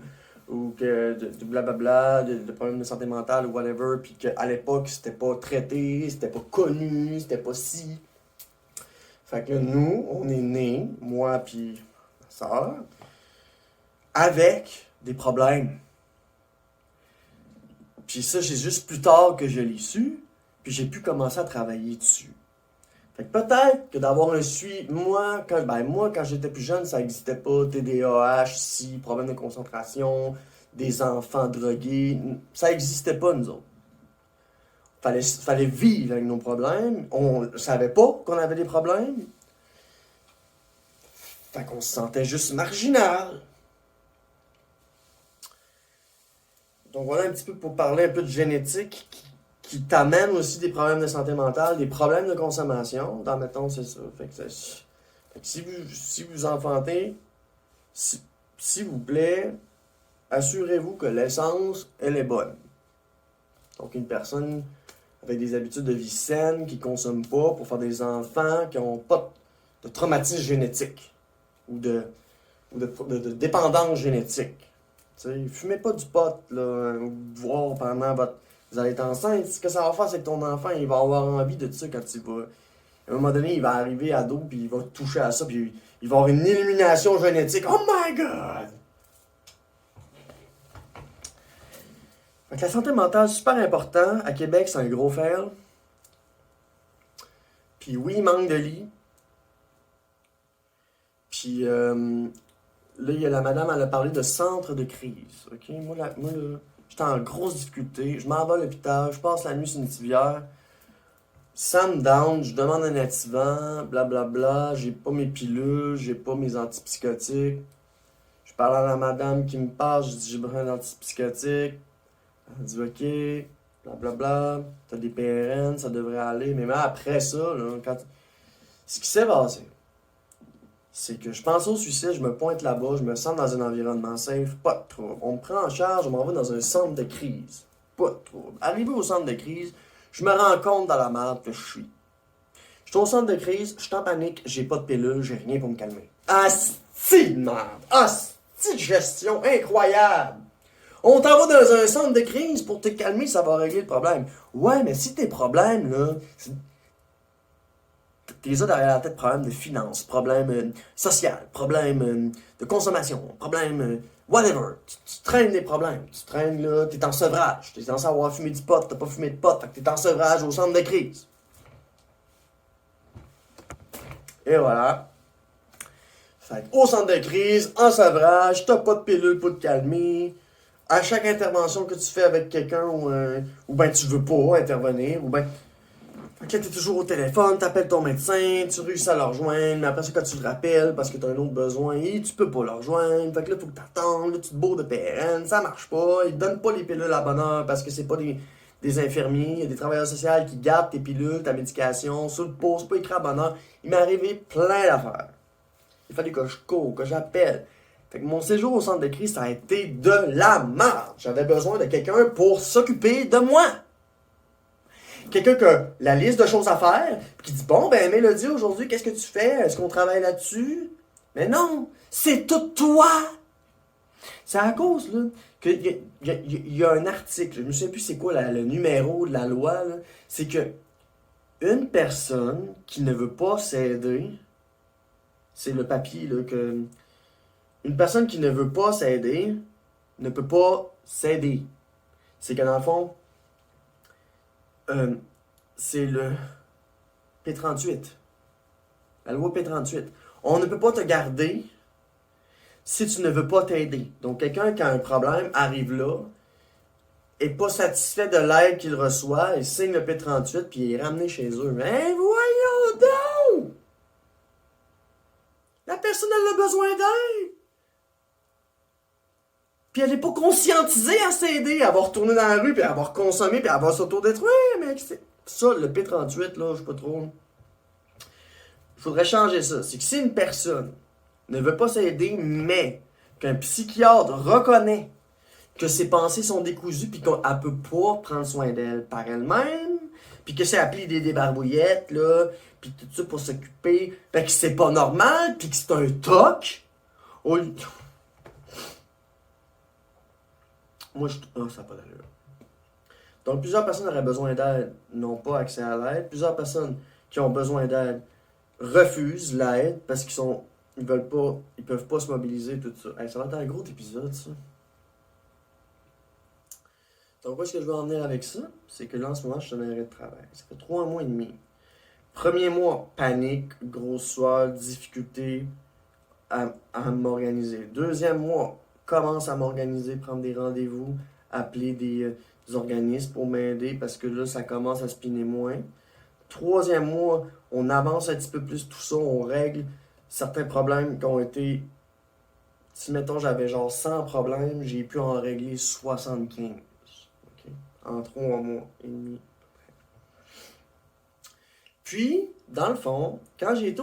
ou que de blablabla, de problèmes de santé mentale, ou whatever, puis qu'à l'époque, c'était pas traité, c'était pas connu, c'était pas si... Fait que là, nous, on est nés, moi puis ma soeur, avec des problèmes. Puis ça, c'est juste plus tard que je l'ai su, puis j'ai pu commencer à travailler dessus. Fait que peut-être que d'avoir un suivi... Moi, quand j'étais plus jeune, ça n'existait pas. TDAH, problème de concentration, des enfants drogués. Ça n'existait pas, nous autres. Fallait vivre avec nos problèmes. On savait pas qu'on avait des problèmes. Fait qu'on se sentait juste marginal. Donc voilà un petit peu pour parler un peu de génétique qui t'amène aussi des problèmes de santé mentale, des problèmes de consommation. Mettons, c'est ça. Fait que si vous enfantez, s'il vous plaît, assurez-vous que l'essence, elle est bonne. Donc une personne avec des habitudes de vie saines, qui ne consomment pas pour faire des enfants qui n'ont pas de traumatisme génétique ou de dépendance génétique. T'sais, fumez pas du pot, là, voir pendant vous allez être enceinte. Ce que ça va faire, c'est que ton enfant, il va avoir envie de ça quand il va... À un moment donné, il va arriver ado, puis il va toucher à ça, puis il va avoir une illumination génétique. Oh my God! Fait que la santé mentale, super important. À Québec, c'est un gros fail. Puis oui, il manque de lits. Puis là, il y a la madame, elle a parlé de centre de crise. OK? Moi là, j'étais en grosse difficulté. Je m'en vais à l'hôpital, je passe la nuit sur une civière. Ça me down, je demande un activant, blablabla. J'ai pas mes pilules, j'ai pas mes antipsychotiques. Je parle à la madame qui me parle, je dis j'ai besoin d'antipsychotiques. Elle dit ok, blablabla, t'as des PRN, ça devrait aller. Mais même après ça, là, ce qui s'est passé, c'est que je pense au suicide, je me pointe là-bas, je me sens dans un environnement safe, pas de trouble. On me prend en charge, on m'envoie dans un centre de crise, pas de trouble. Arrivé au centre de crise, je me rends compte dans la merde que je suis. Je suis au centre de crise, je suis en panique, j'ai pas de pilule, j'ai rien pour me calmer. Asti de merde! Asti de gestion incroyable! On t'envoie dans un centre de crise pour te calmer, ça va régler le problème. Ouais, mais si tes problèmes, là, t'es là derrière la tête, problème de finances, problème social, problème de consommation, problème whatever. Tu traînes des problèmes. Tu traînes là, t'es en sevrage. T'es censé avoir fumé du pot, t'as pas fumé de pot, fait que t'es en sevrage au centre de crise. Et voilà. Fait au centre de crise, en sevrage, t'as pas de pilule pour te calmer. À chaque intervention que tu fais avec quelqu'un, ou ben tu veux pas intervenir, ou ben... Fait que là, t'es toujours au téléphone, t'appelles ton médecin, tu réussis à le rejoindre, mais après ça, quand tu le rappelles, parce que t'as un autre besoin, et tu peux pas le rejoindre, fait que là, faut que t'attendes, là, tu te bourres de PRN, ça marche pas, ils te donnent pas les pilules à la bonne heure, parce que c'est pas des infirmiers, il y a des travailleurs sociaux qui gardent tes pilules, ta médication, sur le pot, c'est pas écrit à la bonne heure. Il m'est arrivé plein d'affaires. Il fallait que je cours, que j'appelle. Fait que mon séjour au centre de crise, ça a été de la merde. J'avais besoin de quelqu'un pour s'occuper de moi. Quelqu'un qui a la liste de choses à faire, qui dit bon, ben Mélodie, aujourd'hui, qu'est-ce que tu fais? Est-ce qu'on travaille là-dessus? Mais non, c'est tout toi! C'est à cause, là, qu'il y a un article, je ne sais plus c'est quoi le numéro de la loi, là, c'est que une personne qui ne veut pas s'aider, c'est le papier, là, que. Une personne qui ne veut pas s'aider ne peut pas s'aider. C'est que dans le fond, c'est le P38. La loi P38. On ne peut pas te garder si tu ne veux pas t'aider. Donc, quelqu'un qui a un problème arrive là, est pas satisfait de l'aide qu'il reçoit, il signe le P38 puis il est ramené chez eux. Mais voyons donc! personne elle a besoin d'aide. Puis elle n'est pas conscientisée à s'aider. Elle va retourner dans la rue, puis elle va consommer, puis elle va s'autodétruire, mec. C'est ça, le P38, là, je sais pas trop. Il faudrait changer ça. C'est que si une personne ne veut pas s'aider, mais qu'un psychiatre reconnaît que ses pensées sont décousues, puis qu'elle peut pas prendre soin d'elle par elle-même, puis que c'est appelé des débarbouillettes, là, puis tout ça pour s'occuper, fait que c'est pas normal, puis que c'est un toc. Oh, moi, ça n'a pas d'allure. Donc, plusieurs personnes auraient besoin d'aide, n'ont pas accès à l'aide. Plusieurs personnes qui ont besoin d'aide refusent l'aide parce ils peuvent pas se mobiliser, tout ça. Hey, ça va être un gros épisode, ça. Donc, où est-ce que je veux en venir avec ça? C'est que là, en ce moment, je suis en arrêt de travail. Ça fait 3 mois et demi. Premier mois, panique, grosse soirée, difficulté à m'organiser. Deuxième mois, commence à m'organiser, prendre des rendez-vous, appeler des organismes pour m'aider parce que là, ça commence à spinner moins. Troisième mois, on avance un petit peu plus tout ça, on règle certains problèmes qui ont été... Si, mettons, j'avais genre 100 problèmes, j'ai pu en régler 75. Okay? En 3 mois et demi. Puis, dans le fond, quand j'ai été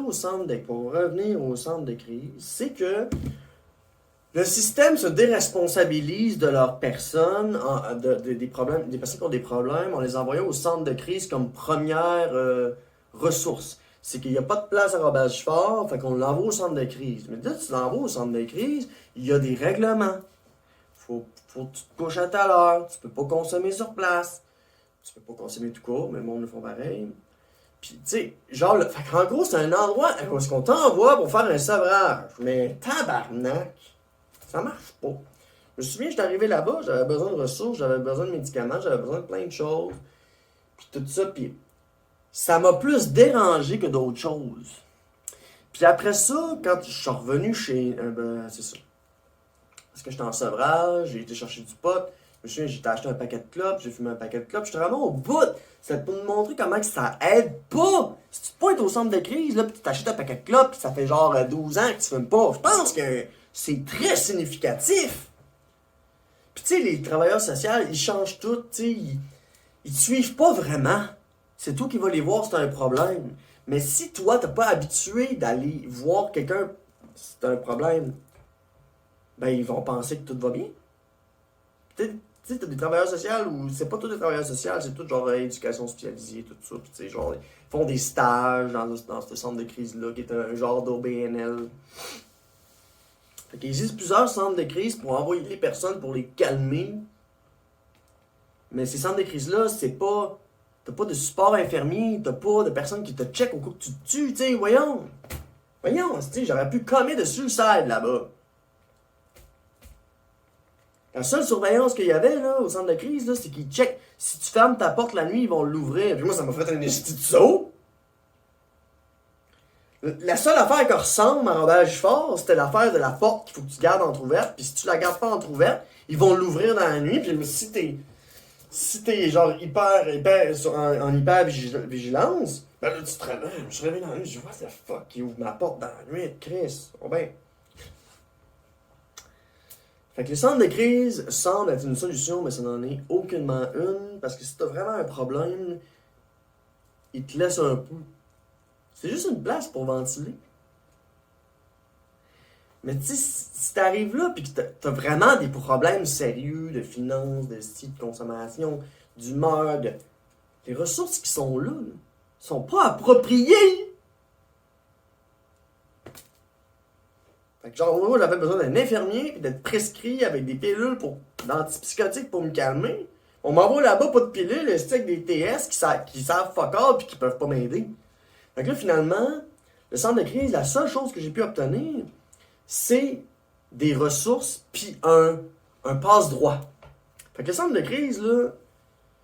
pour revenir au centre de crise, c'est que le système se déresponsabilise de leurs personnes, des problèmes, des personnes qui ont des problèmes, on les envoie au centre de crise comme première ressource. C'est qu'il n'y a pas de place à Robert Fort, fait qu'on l'envoie au centre de crise. Mais là, tu l'envoies au centre de crise, il y a des règlements. Faut que tu te couches à ta heure, tu peux pas consommer sur place. Tu peux pas consommer tout court, mais le monde le font pareil. Puis, tu sais, genre, fait qu'en gros, c'est un endroit où est-ce qu'on t'envoie pour faire un sevrage. Mais tabarnak! Ça marche pas. Je me souviens, j'étais arrivé là-bas, j'avais besoin de ressources, j'avais besoin de médicaments, j'avais besoin de plein de choses. Puis tout ça, puis ça m'a plus dérangé que d'autres choses. Puis après ça, quand je suis revenu chez... c'est ça. Parce que j'étais en sevrage, j'ai été chercher du pot. Je me souviens, j'ai acheté un paquet de clopes, j'ai fumé un paquet de clopes. J'étais vraiment au bout. C'est pour me montrer comment que ça aide pas. Si tu te pointes au centre de crise, là, puis tu t'achètes un paquet de clopes, puis ça fait genre 12 ans que tu fumes pas. Je pense que c'est très significatif. Puis tu sais, les travailleurs sociaux, ils changent tout, tu sais, ils te suivent pas vraiment. C'est toi qui vas les voir, c'est un problème. Mais si toi, t'es pas habitué d'aller voir quelqu'un, c'est un problème, ben ils vont penser que tout va bien. Tu sais, t'as des travailleurs sociaux où c'est pas tous des travailleurs sociaux, c'est tout genre éducation spécialisée, tout ça. Puis tu sais, genre, ils font des stages dans ce centre de crise-là, qui est un genre d'OBNL. Fait qu'il existe plusieurs centres de crise pour envoyer les personnes pour les calmer. Mais ces centres de crise-là, c'est pas... T'as pas de support infirmier, t'as pas de personnes qui te checkent au coup que tu te tues, tu sais, voyons. Voyons, tu sais, j'aurais pu commettre de suicide là-bas. La seule surveillance qu'il y avait là, au centre de crise, là, c'est qu'ils checkent. Si tu fermes ta porte la nuit, ils vont l'ouvrir. Puis moi, ça m'a fait un esti de saut. La seule affaire qui ressemble à Robert Gifford, c'était l'affaire de la porte qu'il faut que tu gardes entrouverte. Puis si tu la gardes pas entrouverte, ils vont l'ouvrir dans la nuit. Puis si t'es genre en hyper vigilance, ben là tu te réveilles. Je me suis réveillé dans la nuit, je dis what the fuck, il ouvre ma porte dans la nuit, Chris. Oh ben. Fait que les centres de crise semblent être une solution, mais ça n'en est aucunement une. Parce que si t'as vraiment un problème, ils te laissent un peu. C'est juste une place pour ventiler. Mais tu sais, si t'arrives là, pis que t'as vraiment des problèmes sérieux de finances, de style de consommation, d'humeur, les ressources qui sont là, sont pas appropriées. Fait que genre, moi, j'avais besoin d'un infirmier, pis d'être prescrit avec des pilules d'antipsychotiques pour me calmer. On m'envoie là-bas pas de pilules, avec des TS qui savent fuck all pis qui peuvent pas m'aider. Fait que là, finalement, le centre de crise, la seule chose que j'ai pu obtenir, c'est des ressources puis un passe-droit. Fait que le centre de crise, là,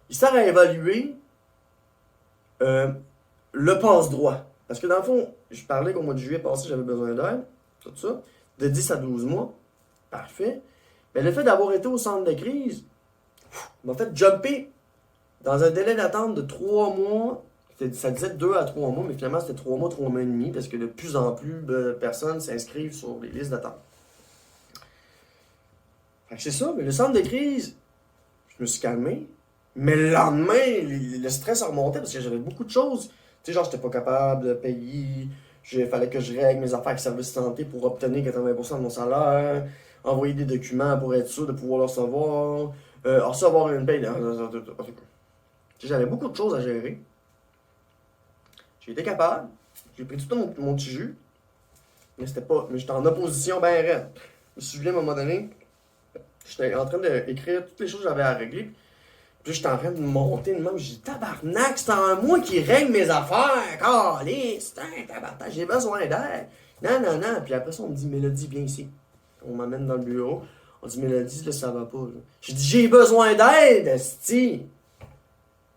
il sert à évaluer le passe-droit. Parce que dans le fond, je parlais qu'au mois de juillet passé, j'avais besoin d'aide, tout ça, de 10 à 12 mois. Parfait. Mais le fait d'avoir été au centre de crise m'a fait jumper dans un délai d'attente de 3 mois. ça disait 2 à 3 mois, mais finalement c'était 3 mois, 3 mois et demi, parce que de plus en plus de personnes s'inscrivent sur les listes d'attente. Fait que c'est ça, mais le centre de crise, je me suis calmé. Mais le lendemain, le stress a remonté parce que j'avais beaucoup de choses. Tu sais, genre, j'étais pas capable de payer. Il fallait que je règle mes affaires avec le service santé pour obtenir 80% de mon salaire. Envoyer des documents pour être sûr de pouvoir le recevoir. Recevoir une paye. Tu sais, j'avais beaucoup de choses à gérer. J'ai été capable. J'ai pris tout mon petit jus. Mais j'étais en opposition bien raide. Je me souviens à un moment donné, j'étais en train d'écrire toutes les choses que j'avais à régler. Puis j'étais en train de monter de même. J'ai dit, tabarnak, c'est en moi qui règle mes affaires. Caliste, tabarnak, j'ai besoin d'aide. Non. Puis après ça, on me dit, Mélodie, viens ici. On m'amène dans le bureau. On dit, Mélodie, là, ça va pas. Là. J'ai dit, j'ai besoin d'aide, esti.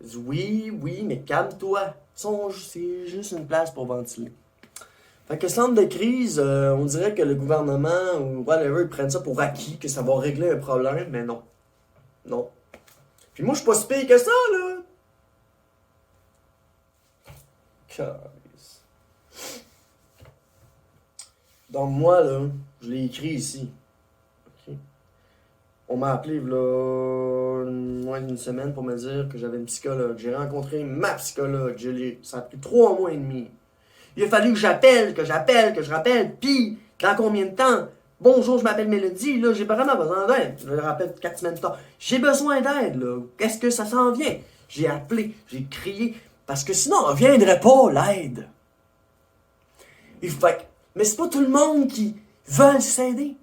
Je dis, oui, mais calme-toi. C'est juste une place pour ventiler. Fait que centre de crise, on dirait que le gouvernement ou whatever, ils prennent ça pour acquis, que ça va régler un problème, mais non. Non. Puis moi, je suis pas si pire que ça, là. Calice. Donc moi, là, je l'ai écrit ici. Okay. On m'a appelé, là, moins d'une semaine pour me dire que j'avais une psychologue. J'ai rencontré ma psychologue. Ça a pris 3 mois et demi. Il a fallu que j'appelle, que je rappelle. Puis, dans combien de temps? Bonjour, je m'appelle Mélodie, là, j'ai vraiment besoin d'aide. Je le rappelle 4 semaines plus tard. J'ai besoin d'aide, là. Qu'est-ce que ça s'en vient? J'ai appelé, j'ai crié, parce que sinon, on ne viendrait pas, l'aide. Mais c'est pas tout le monde qui veut s'aider.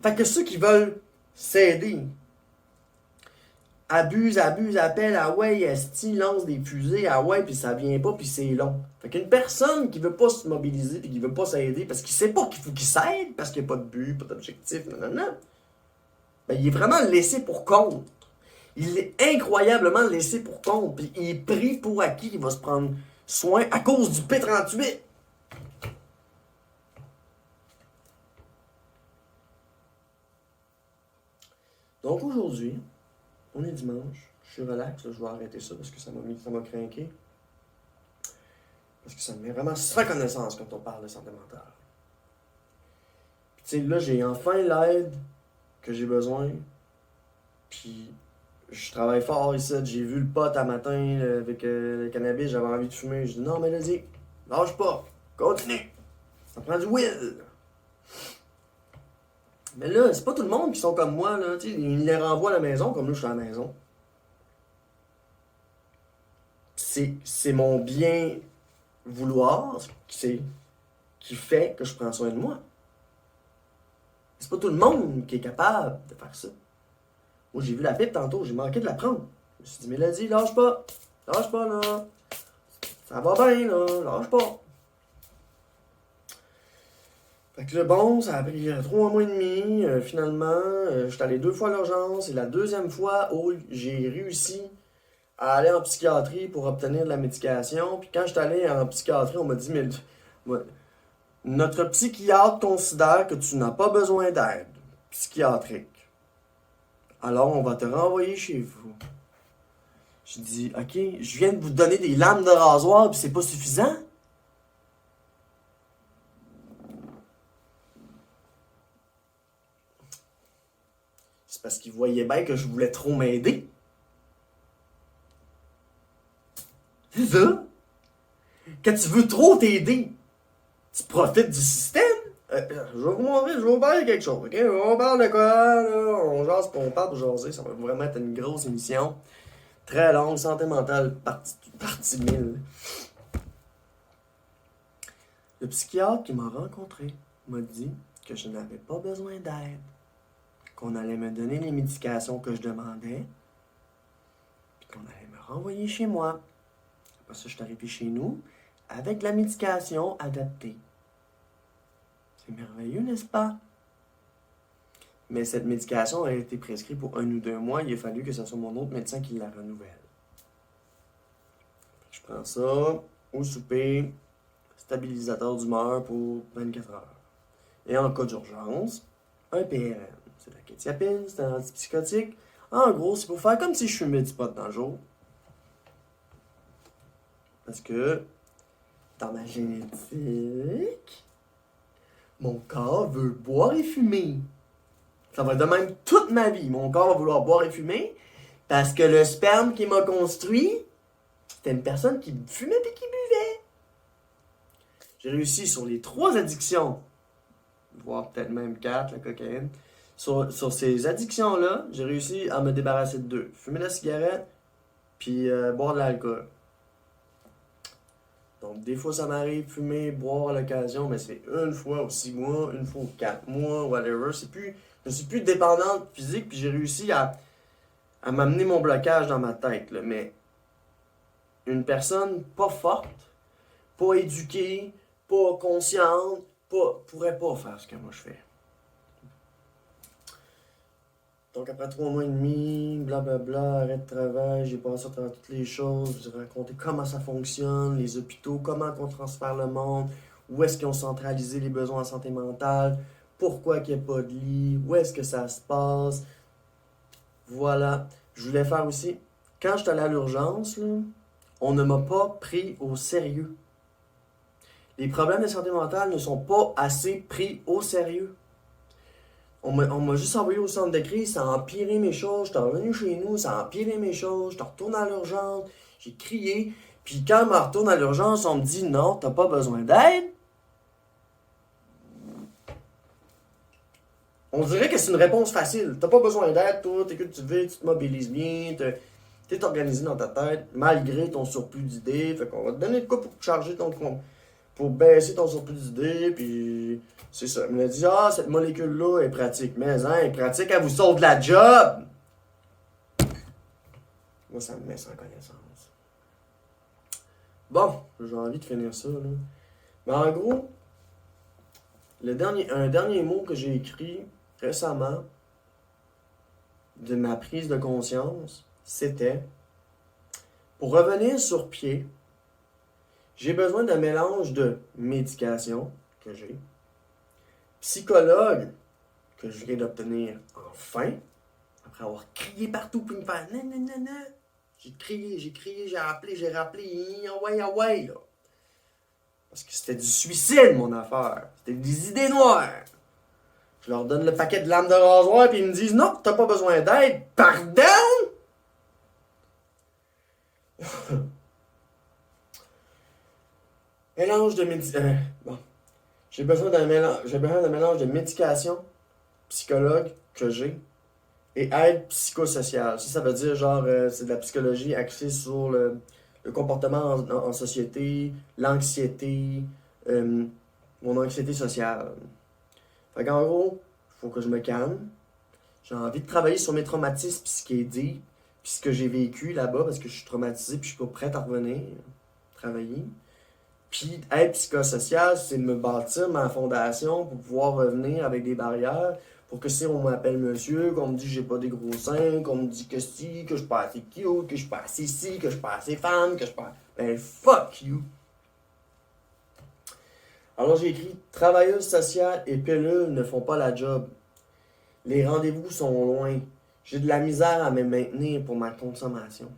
Fait que ceux qui veulent s'aider abusent, appellent, ah ouais, esti, lance des fusées, ah ouais, puis ça vient pas, puis c'est long. Fait qu'une personne qui veut pas se mobiliser, puis qui veut pas s'aider, parce qu'il sait pas qu'il faut qu'il s'aide, parce qu'il n'y a pas de but, pas d'objectif, nanana, ben il est vraiment laissé pour compte. Il est incroyablement laissé pour compte, puis il est pris pour acquis qu'il va se prendre soin à cause du P38. Donc aujourd'hui, on est dimanche, je suis relax, là, je vais arrêter ça parce que ça m'a craqué. Parce que ça me met vraiment sans connaissance quand on parle de santé mentale. Puis tu sais, là, j'ai enfin l'aide que j'ai besoin. Puis je travaille fort ici, j'ai vu le pote à matin avec le cannabis, j'avais envie de fumer. Je dis non, Mélodie, lâche pas, continue. Ça prend du will. Mais là, c'est pas tout le monde qui sont comme moi, là, tu sais, ils les renvoient à la maison, comme nous, je suis à la maison. C'est mon bien vouloir qui fait que je prends soin de moi. C'est pas tout le monde qui est capable de faire ça. Moi, j'ai vu la pipe tantôt, j'ai manqué de la prendre. Je me suis dit, Mélodie, lâche pas, là. Ça va bien, là, lâche pas. Fait que là, bon, ça a pris 3 mois et demi. Finalement, je suis allé 2 fois à l'urgence. Et la 2e fois où j'ai réussi à aller en psychiatrie pour obtenir de la médication. Puis quand je suis allé en psychiatrie, on m'a dit, mais notre psychiatre considère que tu n'as pas besoin d'aide psychiatrique. Alors, on va te renvoyer chez vous. Je dis, OK, je viens de vous donner des lames de rasoir, puis c'est pas suffisant? C'est parce qu'ils voyaient bien que je voulais trop m'aider. C'est ça. Quand tu veux trop t'aider, tu profites du système. Je vais vous montrer, je vais vous parler de quelque chose, ok? On parle de quoi, là? On jase, on parle pour jaser. Ça va vraiment être une grosse émission. Très longue, santé mentale, partie 1000. Le psychiatre qui m'a rencontré m'a dit que je n'avais pas besoin d'aide. Qu'on allait me donner les médications que je demandais, puis qu'on allait me renvoyer chez moi. Après ça, je suis arrivé chez nous avec de la médication adaptée. C'est merveilleux, n'est-ce pas? Mais cette médication a été prescrite pour 1 ou 2 mois. Il a fallu que ce soit mon autre médecin qui la renouvelle. Je prends ça au souper, stabilisateur d'humeur pour 24 heures. Et en cas d'urgence, un PRN. C'est la kétiapine, c'est un antipsychotique. En gros, c'est pour faire comme si je fumais du pot dans le jour. Parce que dans ma génétique, mon corps veut boire et fumer. Ça va être de même toute ma vie. Mon corps va vouloir boire et fumer parce que le sperme qui m'a construit, c'était une personne qui fumait et qui buvait. J'ai réussi sur les 3 addictions, voire peut-être même 4, la cocaïne. Sur ces addictions-là, j'ai réussi à me débarrasser de 2. Fumer la cigarette, puis boire de l'alcool. Donc, des fois, ça m'arrive de fumer, boire à l'occasion, mais c'est une fois aux 6 mois, une fois aux 4 mois, whatever. Je suis plus dépendante physique, puis j'ai réussi à m'amener mon blocage dans ma tête. Là. Mais une personne pas forte, pas éduquée, pas consciente, pourrait pas faire ce que moi je fais. Donc après 3 mois et demi, blablabla, arrêt de travail, j'ai passé à travers toutes les choses, je vous ai raconté comment ça fonctionne, les hôpitaux, comment on transfère le monde, où est-ce qu'ils ont centralisé les besoins en santé mentale, pourquoi il n'y a pas de lit, où est-ce que ça se passe. Voilà. Je voulais faire aussi, quand je suis allé à l'urgence, là, on ne m'a pas pris au sérieux. Les problèmes de santé mentale ne sont pas assez pris au sérieux. On m'a juste envoyé au centre de crise, ça a empiré mes choses, j'étais revenu chez nous, ça a empiré mes choses, j'étais retourné à l'urgence, j'ai crié, puis quand je me retourne à l'urgence, on me dit non, t'as pas besoin d'aide. On dirait que c'est une réponse facile. T'as pas besoin d'aide, toi, t'es cultivé, tu te mobilises bien, t'es organisé dans ta tête, malgré ton surplus d'idées. Fait qu'on va te donner de quoi pour charger pour baisser ton surplus d'idées, puis c'est ça. Il m'a dit, cette molécule-là est pratique. Mais, elle est pratique, elle vous sauve de la job! Moi, ça me met sans connaissance. Bon, j'ai envie de finir ça, là. Mais en gros, un dernier mot que j'ai écrit récemment de ma prise de conscience, c'était, pour revenir sur pied, j'ai besoin d'un mélange de médication que j'ai, psychologue que je viens d'obtenir enfin, après avoir crié partout pour me faire non, non, non, non. J'ai crié, j'ai rappelé, ah ouais, là. Parce que c'était du suicide, mon affaire. C'était des idées noires. Je leur donne le paquet de lames de rasoir, puis ils me disent non, t'as pas besoin d'aide. Pardon? Mélange de bon. J'ai besoin d'un mélange de médication, psychologue que j'ai, et aide psychosociale. Ça veut dire genre, c'est de la psychologie axée sur le comportement en société, l'anxiété, mon anxiété sociale. Fait qu'en gros, il faut que je me calme. J'ai envie de travailler sur mes traumatismes, puis ce qui est dit, puis ce que j'ai vécu là-bas, parce que je suis traumatisé, puis je suis pas prête à revenir travailler. Puis être psychosocial, c'est de me bâtir ma fondation pour pouvoir revenir avec des barrières, pour que si on m'appelle monsieur, qu'on me dit que j'ai pas des gros seins, qu'on me dit que si, que je suis pas assez cute, que je suis pas assez ci, que je suis pas assez femme, que je suis pas... Ben fuck you! Alors j'ai écrit « Travailleuse sociale et pilules ne font pas la job. Les rendez-vous sont loin. J'ai de la misère à me maintenir pour ma consommation. »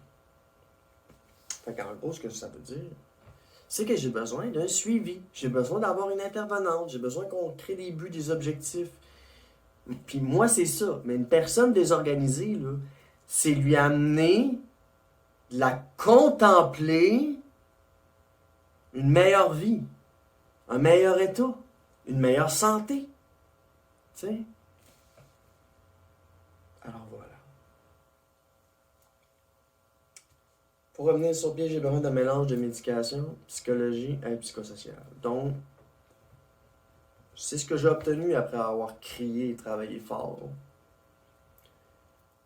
Fait qu'en gros, ce que ça veut dire, c'est que j'ai besoin d'un suivi. J'ai besoin d'avoir une intervenante. J'ai besoin qu'on crée des buts, des objectifs. Puis moi, c'est ça. Mais une personne désorganisée, là, c'est lui amener, la contempler, une meilleure vie, un meilleur état, une meilleure santé. Tu sais? Alors voilà. Pour revenir sur pied, j'ai besoin d'un mélange de médication, psychologie et psychosocial. Donc, c'est ce que j'ai obtenu après avoir crié et travaillé fort.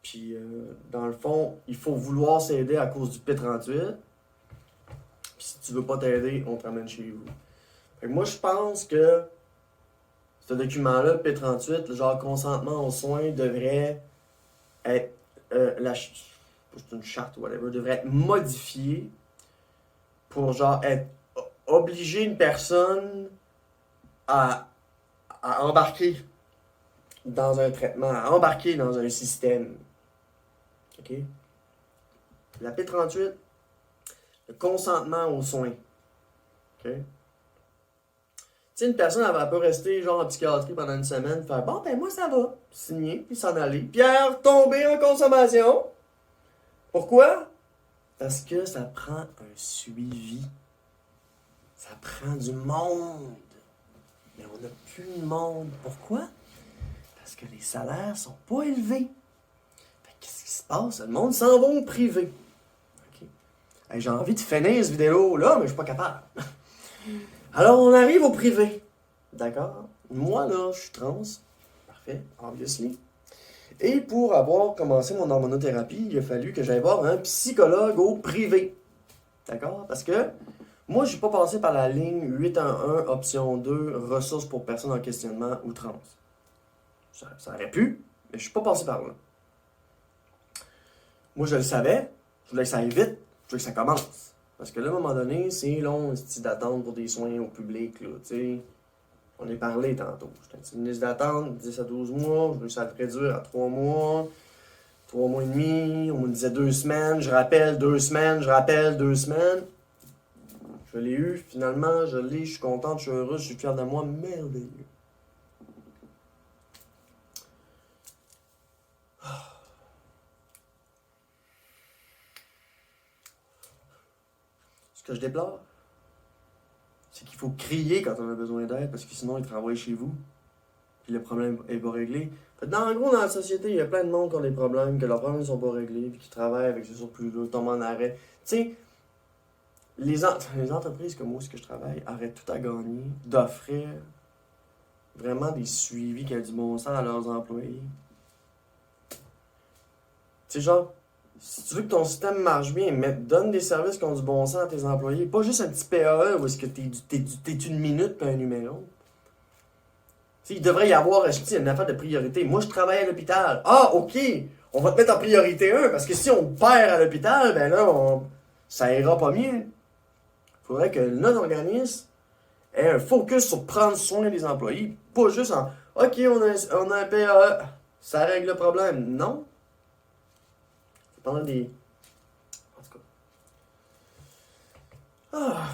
Puis, dans le fond, il faut vouloir s'aider à cause du P38. Puis, si tu veux pas t'aider, on te ramène chez vous. Fait que moi, je pense que ce document-là, le P38, le genre consentement aux soins, devrait être c'est une charte ou whatever, devrait être modifié pour genre obliger une personne à embarquer dans un traitement, à embarquer dans un système. OK? La P38, Le consentement aux soins. OK? Tu sais, une personne, elle peut rester genre en psychiatrie pendant une semaine, faire bon, ben moi ça va, signer, puis s'en aller, puis retomber en consommation. Pourquoi? Parce que ça prend un suivi. Ça prend du monde. Mais on n'a plus de monde. Pourquoi? Parce que les salaires sont pas élevés. Fait que qu'est-ce qui se passe? Le monde s'en va au privé. OK? Hey, j'ai envie de finir cette vidéo-là, mais je suis pas capable. Alors, on arrive au privé. D'accord? Moi, là, je suis trans. Parfait, obviously. Et pour avoir commencé mon hormonothérapie, il a fallu que j'aille voir un psychologue au privé. D'accord? Parce que moi, je suis pas passé par la ligne 811, option 2, ressources pour personnes en questionnement ou trans. Ça aurait pu, mais je suis pas passé par là. Moi, je le savais. Je voulais que ça aille vite. Je voulais que ça commence. Parce que là, à un moment donné, c'est long, c'est d'attente pour des soins au public, là, tu sais. On est parlé tantôt. J'étais une liste d'attente, 10 à 12 mois. Je veux ça le réduire à 3 mois. 3 mois et demi. On me disait 2 semaines. Je rappelle 2 semaines. Je rappelle 2 semaines. Je l'ai eu, finalement. Je l'ai. Je suis content, je suis heureux. Je suis fier de moi. Merveilleux. Ce que je déplore, c'est qu'il faut crier quand on a besoin d'aide, parce que sinon, ils te renvoient chez vous. Puis le problème n'est pas réglé. Fait que en gros, dans la société, il y a plein de monde qui ont des problèmes, que leurs problèmes ne sont pas réglés, puis qui travaillent avec ce surplus-là, tombent en arrêt. Tu sais, les entreprises comme moi, où je travaille, auraient tout à gagner d'offrir vraiment des suivis qui ont du bon sens à leurs employés. Tu sais, genre, si tu veux que ton système marche bien, donne des services qui ont du bon sens à tes employés. Pas juste un petit PAE où est-ce que t'es une minute puis un numéro. T'sais, il devrait y avoir une affaire de priorité. Moi, je travaille à l'hôpital. Ah, OK! On va te mettre en priorité 1, parce que si on perd à l'hôpital, ben là, ça ira pas mieux. Il faudrait que notre organisme ait un focus sur prendre soin des employés, pas juste en OK, on a un PAE, ça règle le problème. Non. C'est pendant des. En tout cas. Ah,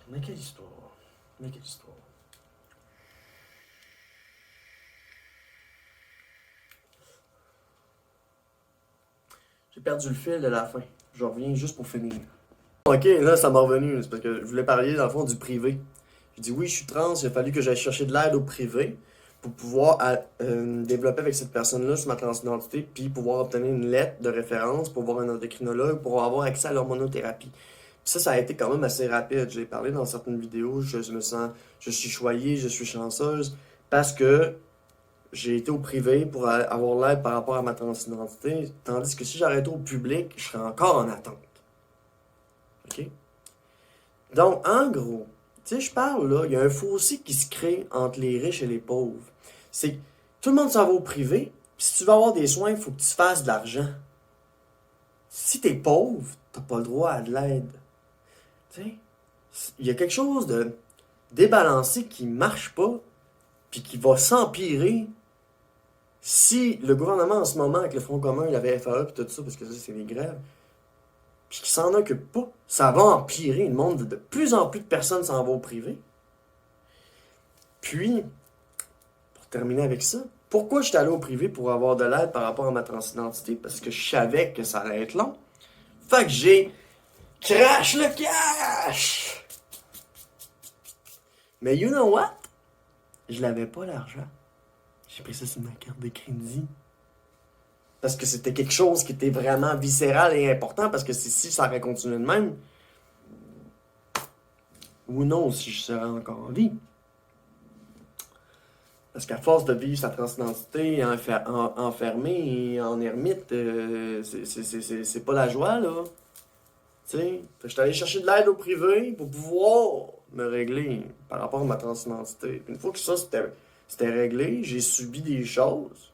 mais quelle histoire. Mais quelle histoire. J'ai perdu le fil de la fin. Je reviens juste pour finir. Ok, là, ça m'a revenu. C'est parce que je voulais parler, dans le fond, du privé. J'ai dit, oui, je suis trans, il a fallu que j'aille chercher de l'aide au privé pour pouvoir développer avec cette personne-là sur ma transidentité, puis pouvoir obtenir une lettre de référence pour voir un endocrinologue, pour avoir accès à l'hormonothérapie. Puis ça a été quand même assez rapide. J'ai parlé dans certaines vidéos, je suis choyée, je suis chanceuse, parce que j'ai été au privé pour avoir l'aide par rapport à ma transidentité, tandis que si j'arrêtais au public, je serais encore en attente. OK? Donc, en gros, tu sais, je parle là, il y a un fossé qui se crée entre les riches et les pauvres. C'est que tout le monde s'en va au privé, puis si tu veux avoir des soins, il faut que tu fasses de l'argent. Si t'es pauvre, t'as pas le droit à de l'aide. Tu sais, il y a quelque chose de débalancé qui marche pas, puis qui va s'empirer si le gouvernement en ce moment, avec le Front commun, la VFAE et tout ça, parce que ça c'est des grèves, puis qui s'en occupe pas, ça va empirer. Le monde de plus en plus de personnes s'en vont au privé. Puis, pour terminer avec ça, pourquoi j'étais allé au privé pour avoir de l'aide par rapport à ma transidentité? Parce que je savais que ça allait être long. Fait que j'ai crash le cash! Mais you know what? Je l'avais pas l'argent. J'ai pris ça sur ma carte de crédit. Parce que c'était quelque chose qui était vraiment viscéral et important, parce que si ça aurait continué de même, ou non, si je serais encore en vie. Parce qu'à force de vivre sa transidentité enfermée et en ermite, c'est pas la joie, là. Tu sais, je suis allé chercher de l'aide au privé pour pouvoir me régler par rapport à ma transidentité. Une fois que ça c'était réglé, j'ai subi des choses.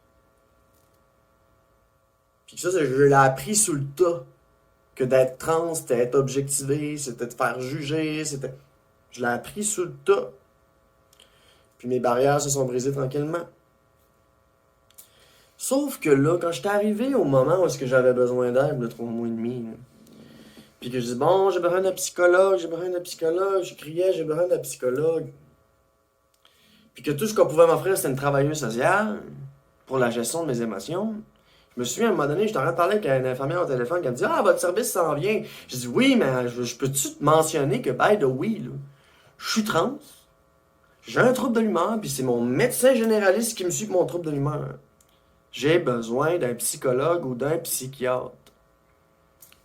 Puis ça, je l'ai appris sous le tas. Que d'être trans, c'était être objectivé, c'était te faire juger, c'était... Je l'ai appris sous le tas. Puis mes barrières se sont brisées tranquillement. Sauf que là, quand j'étais arrivé au moment où est-ce que j'avais besoin d'aide, de 3 mois et demi, là, Puis que je dis, bon, j'ai besoin d'un psychologue, je criais, j'ai besoin d'un psychologue. Puis que tout ce qu'on pouvait m'offrir, c'était une travailleuse sociale pour la gestion de mes émotions. Je me souviens, à un moment donné, j'étais en train de parler avec une infirmière au téléphone qui me dit « Ah, votre service s'en vient. » Je dis « Oui, mais je peux-tu te mentionner que, by the way, là, je suis trans, j'ai un trouble de l'humeur, puis c'est mon médecin généraliste qui me suit pour mon trouble de l'humeur. J'ai besoin d'un psychologue ou d'un psychiatre. »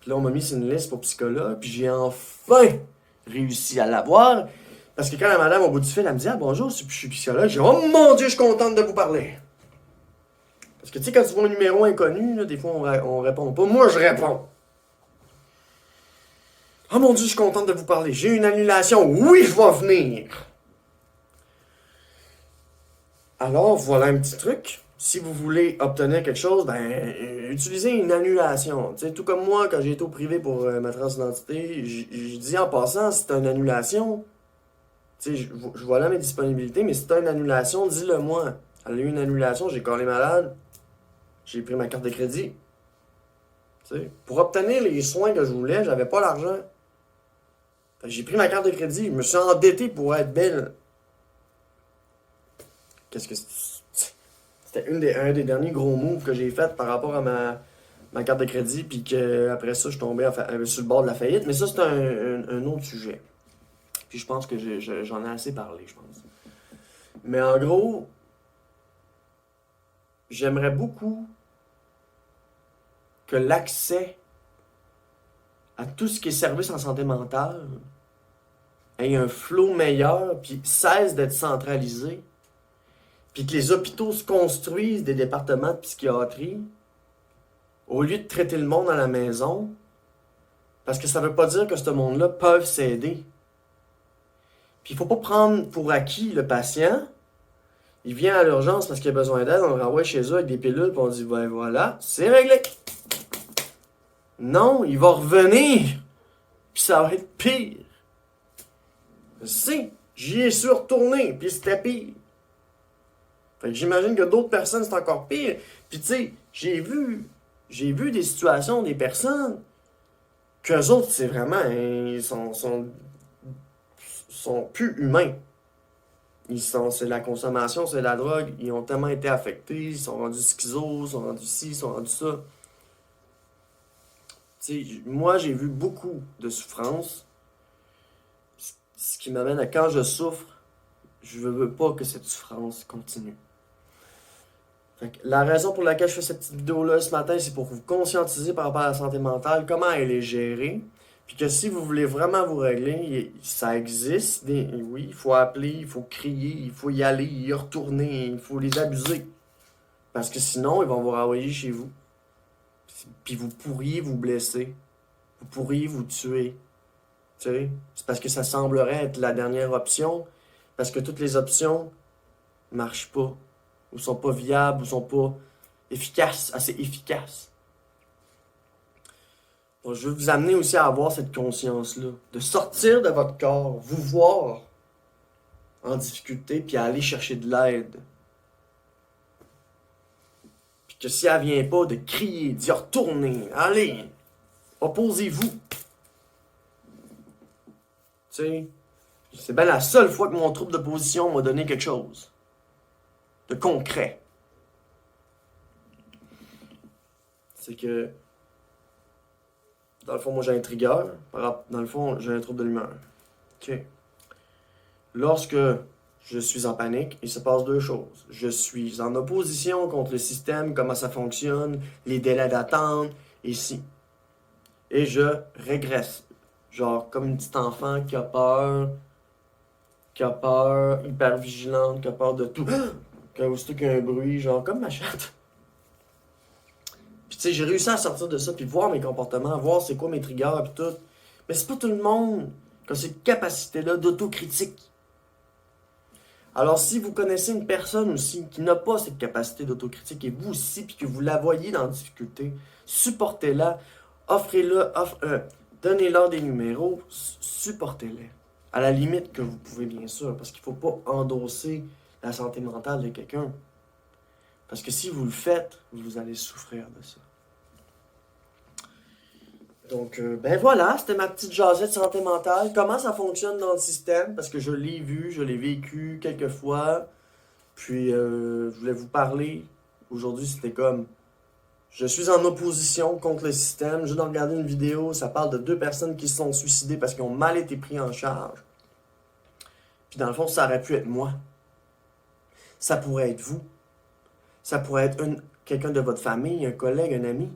Puis là, on m'a mis sur une liste pour psychologue, puis j'ai enfin réussi à l'avoir. Parce que quand la madame, au bout du fil, elle me dit « Ah, bonjour, je suis psychologue. » J'ai dit « Oh mon Dieu, je suis contente de vous parler. » Parce que tu sais, quand tu vois un numéro inconnu, là, des fois, on répond pas. Moi, je réponds. « Oh mon Dieu, je suis contente de vous parler. J'ai une annulation. Oui, je vais venir. » Alors, voilà un petit truc. Si vous voulez obtenir quelque chose, ben, utilisez une annulation. Tu sais, tout comme moi, quand j'ai été au privé pour ma transidentité, je dis en passant, si c'est une annulation, tu sais, je vois là mes disponibilités, mais si c'est une annulation, dis-le moi. Elle a eu une annulation, j'ai collé malade, j'ai pris ma carte de crédit. Tu sais, pour obtenir les soins que je voulais, j'avais pas l'argent. Fait que j'ai pris ma carte de crédit, je me suis endetté pour être belle. Qu'est-ce que c'est? C'était un des derniers gros moves que j'ai fait par rapport à ma carte de crédit, puis qu'après ça, je tombais sur le bord de la faillite. Mais ça, c'est un autre sujet. Puis je pense que j'en ai assez parlé, je pense. Mais en gros, j'aimerais beaucoup que l'accès à tout ce qui est service en santé mentale ait un flow meilleur, puis cesse d'être centralisé. Puis que les hôpitaux se construisent des départements de psychiatrie au lieu de traiter le monde à la maison, parce que ça veut pas dire que ce monde-là peuvent s'aider. Puis il faut pas prendre pour acquis le patient. Il vient à l'urgence parce qu'il a besoin d'aide, on le renvoie chez eux avec des pilules, puis on dit ben voilà, c'est réglé. Non, il va revenir, puis ça va être pire. Je sais, j'y ai su retourner, puis c'était pire. Fait que j'imagine que d'autres personnes, c'est encore pire. Puis tu sais, j'ai vu des situations, des personnes, qu'eux autres, c'est vraiment, ils sont plus humains. C'est la consommation, c'est la drogue, ils ont tellement été affectés, ils sont rendus schizos, ils sont rendus ci, ils sont rendus ça. Tu sais, moi, j'ai vu beaucoup de souffrance, ce qui m'amène à quand je souffre, je veux pas que cette souffrance continue. Fait que la raison pour laquelle je fais cette petite vidéo-là ce matin, c'est pour vous conscientiser par rapport à la santé mentale, comment elle est gérée, puis que si vous voulez vraiment vous régler, ça existe, oui, il faut appeler, il faut crier, il faut y aller, y retourner, il faut les abuser. Parce que sinon, ils vont vous renvoyer chez vous. Puis vous pourriez vous blesser, vous pourriez vous tuer. Tu sais, c'est parce que ça semblerait être la dernière option, parce que toutes les options marchent pas, ou sont pas viables, ou sont pas efficaces, assez efficaces. Donc, je veux vous amener aussi à avoir cette conscience-là, de sortir de votre corps, vous voir en difficulté, puis à aller chercher de l'aide. Puis que si elle vient pas, de crier, d'y retourner, allez, opposez-vous. Tu sais, c'est bien la seule fois que mon trouble de position m'a donné quelque chose de concret. C'est que, dans le fond, moi j'ai un trigger, dans le fond, j'ai un trouble de l'humeur. OK. Lorsque je suis en panique, il se passe deux choses. Je suis en opposition contre le système, comment ça fonctionne, les délais d'attente, ici. Et je régresse. Genre, comme une petite enfant qui a peur, hyper vigilante, qui a peur de tout. Quand aussitôt qu'il y a un bruit, genre, comme ma chatte. Puis tu sais, j'ai réussi à sortir de ça, puis voir mes comportements, voir c'est quoi mes triggers, puis tout. Mais c'est pas tout le monde qui a cette capacité-là d'autocritique. Alors, si vous connaissez une personne aussi qui n'a pas cette capacité d'autocritique, et vous aussi, puis que vous la voyez dans la difficulté, supportez-la, donnez-leur des numéros, supportez-les. À la limite que vous pouvez, bien sûr, parce qu'il ne faut pas endosser la santé mentale de quelqu'un. Parce que si vous le faites, vous allez souffrir de ça. Donc, ben voilà, c'était ma petite jasette santé mentale. Comment ça fonctionne dans le système? Parce que je l'ai vu, je l'ai vécu quelques fois. Puis, je voulais vous parler. Aujourd'hui, c'était comme... Je suis en opposition contre le système. Je viens de regarder une vidéo, ça parle de 2 personnes qui se sont suicidées parce qu'ils ont mal été pris en charge. Puis dans le fond, ça aurait pu être moi. Ça pourrait être vous. Ça pourrait être quelqu'un de votre famille, un collègue, un ami.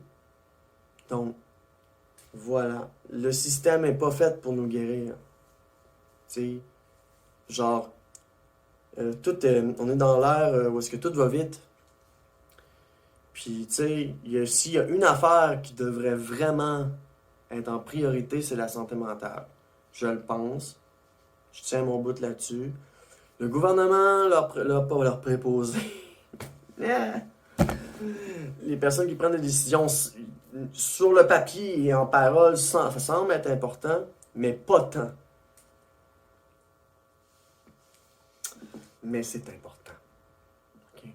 Donc, voilà. Le système n'est pas fait pour nous guérir. Tu sais, genre, on est dans l'ère où est-ce que tout va vite. Puis, tu sais, s'il y a une affaire qui devrait vraiment être en priorité, c'est la santé mentale. Je le pense. Je tiens mon bout là-dessus. Le gouvernement, pas leur préposé. Les personnes qui prennent des décisions sur le papier et en parole, ça semble être important, mais pas tant. Mais c'est important. OK?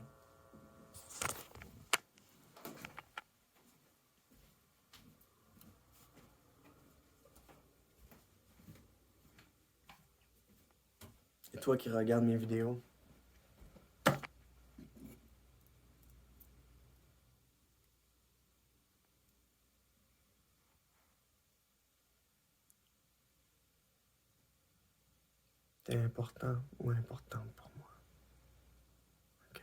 Et toi qui regardes mes vidéos, t'es important ou importante pour moi. OK?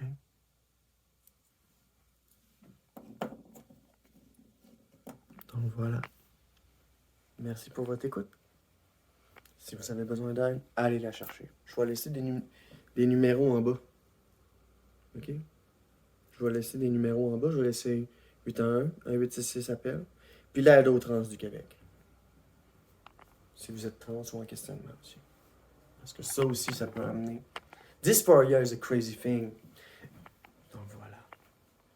Donc voilà. Merci pour votre écoute. Si vous avez besoin d'aide, allez la chercher. Je vais laisser des numéros en bas. OK? Je vais laisser des numéros en bas. Je vais laisser 811-1866 appel. Puis l'aide aux trans du Québec. Si vous êtes trans ou en questionnement aussi. Parce que ça aussi, ça peut amener. Dysphoria is a crazy thing. Donc voilà.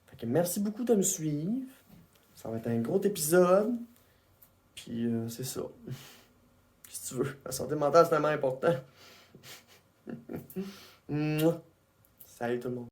Fait que merci beaucoup de me suivre. Ça va être un gros épisode. Puis c'est ça. Si tu veux. La santé mentale, c'est tellement important. Salut tout le monde.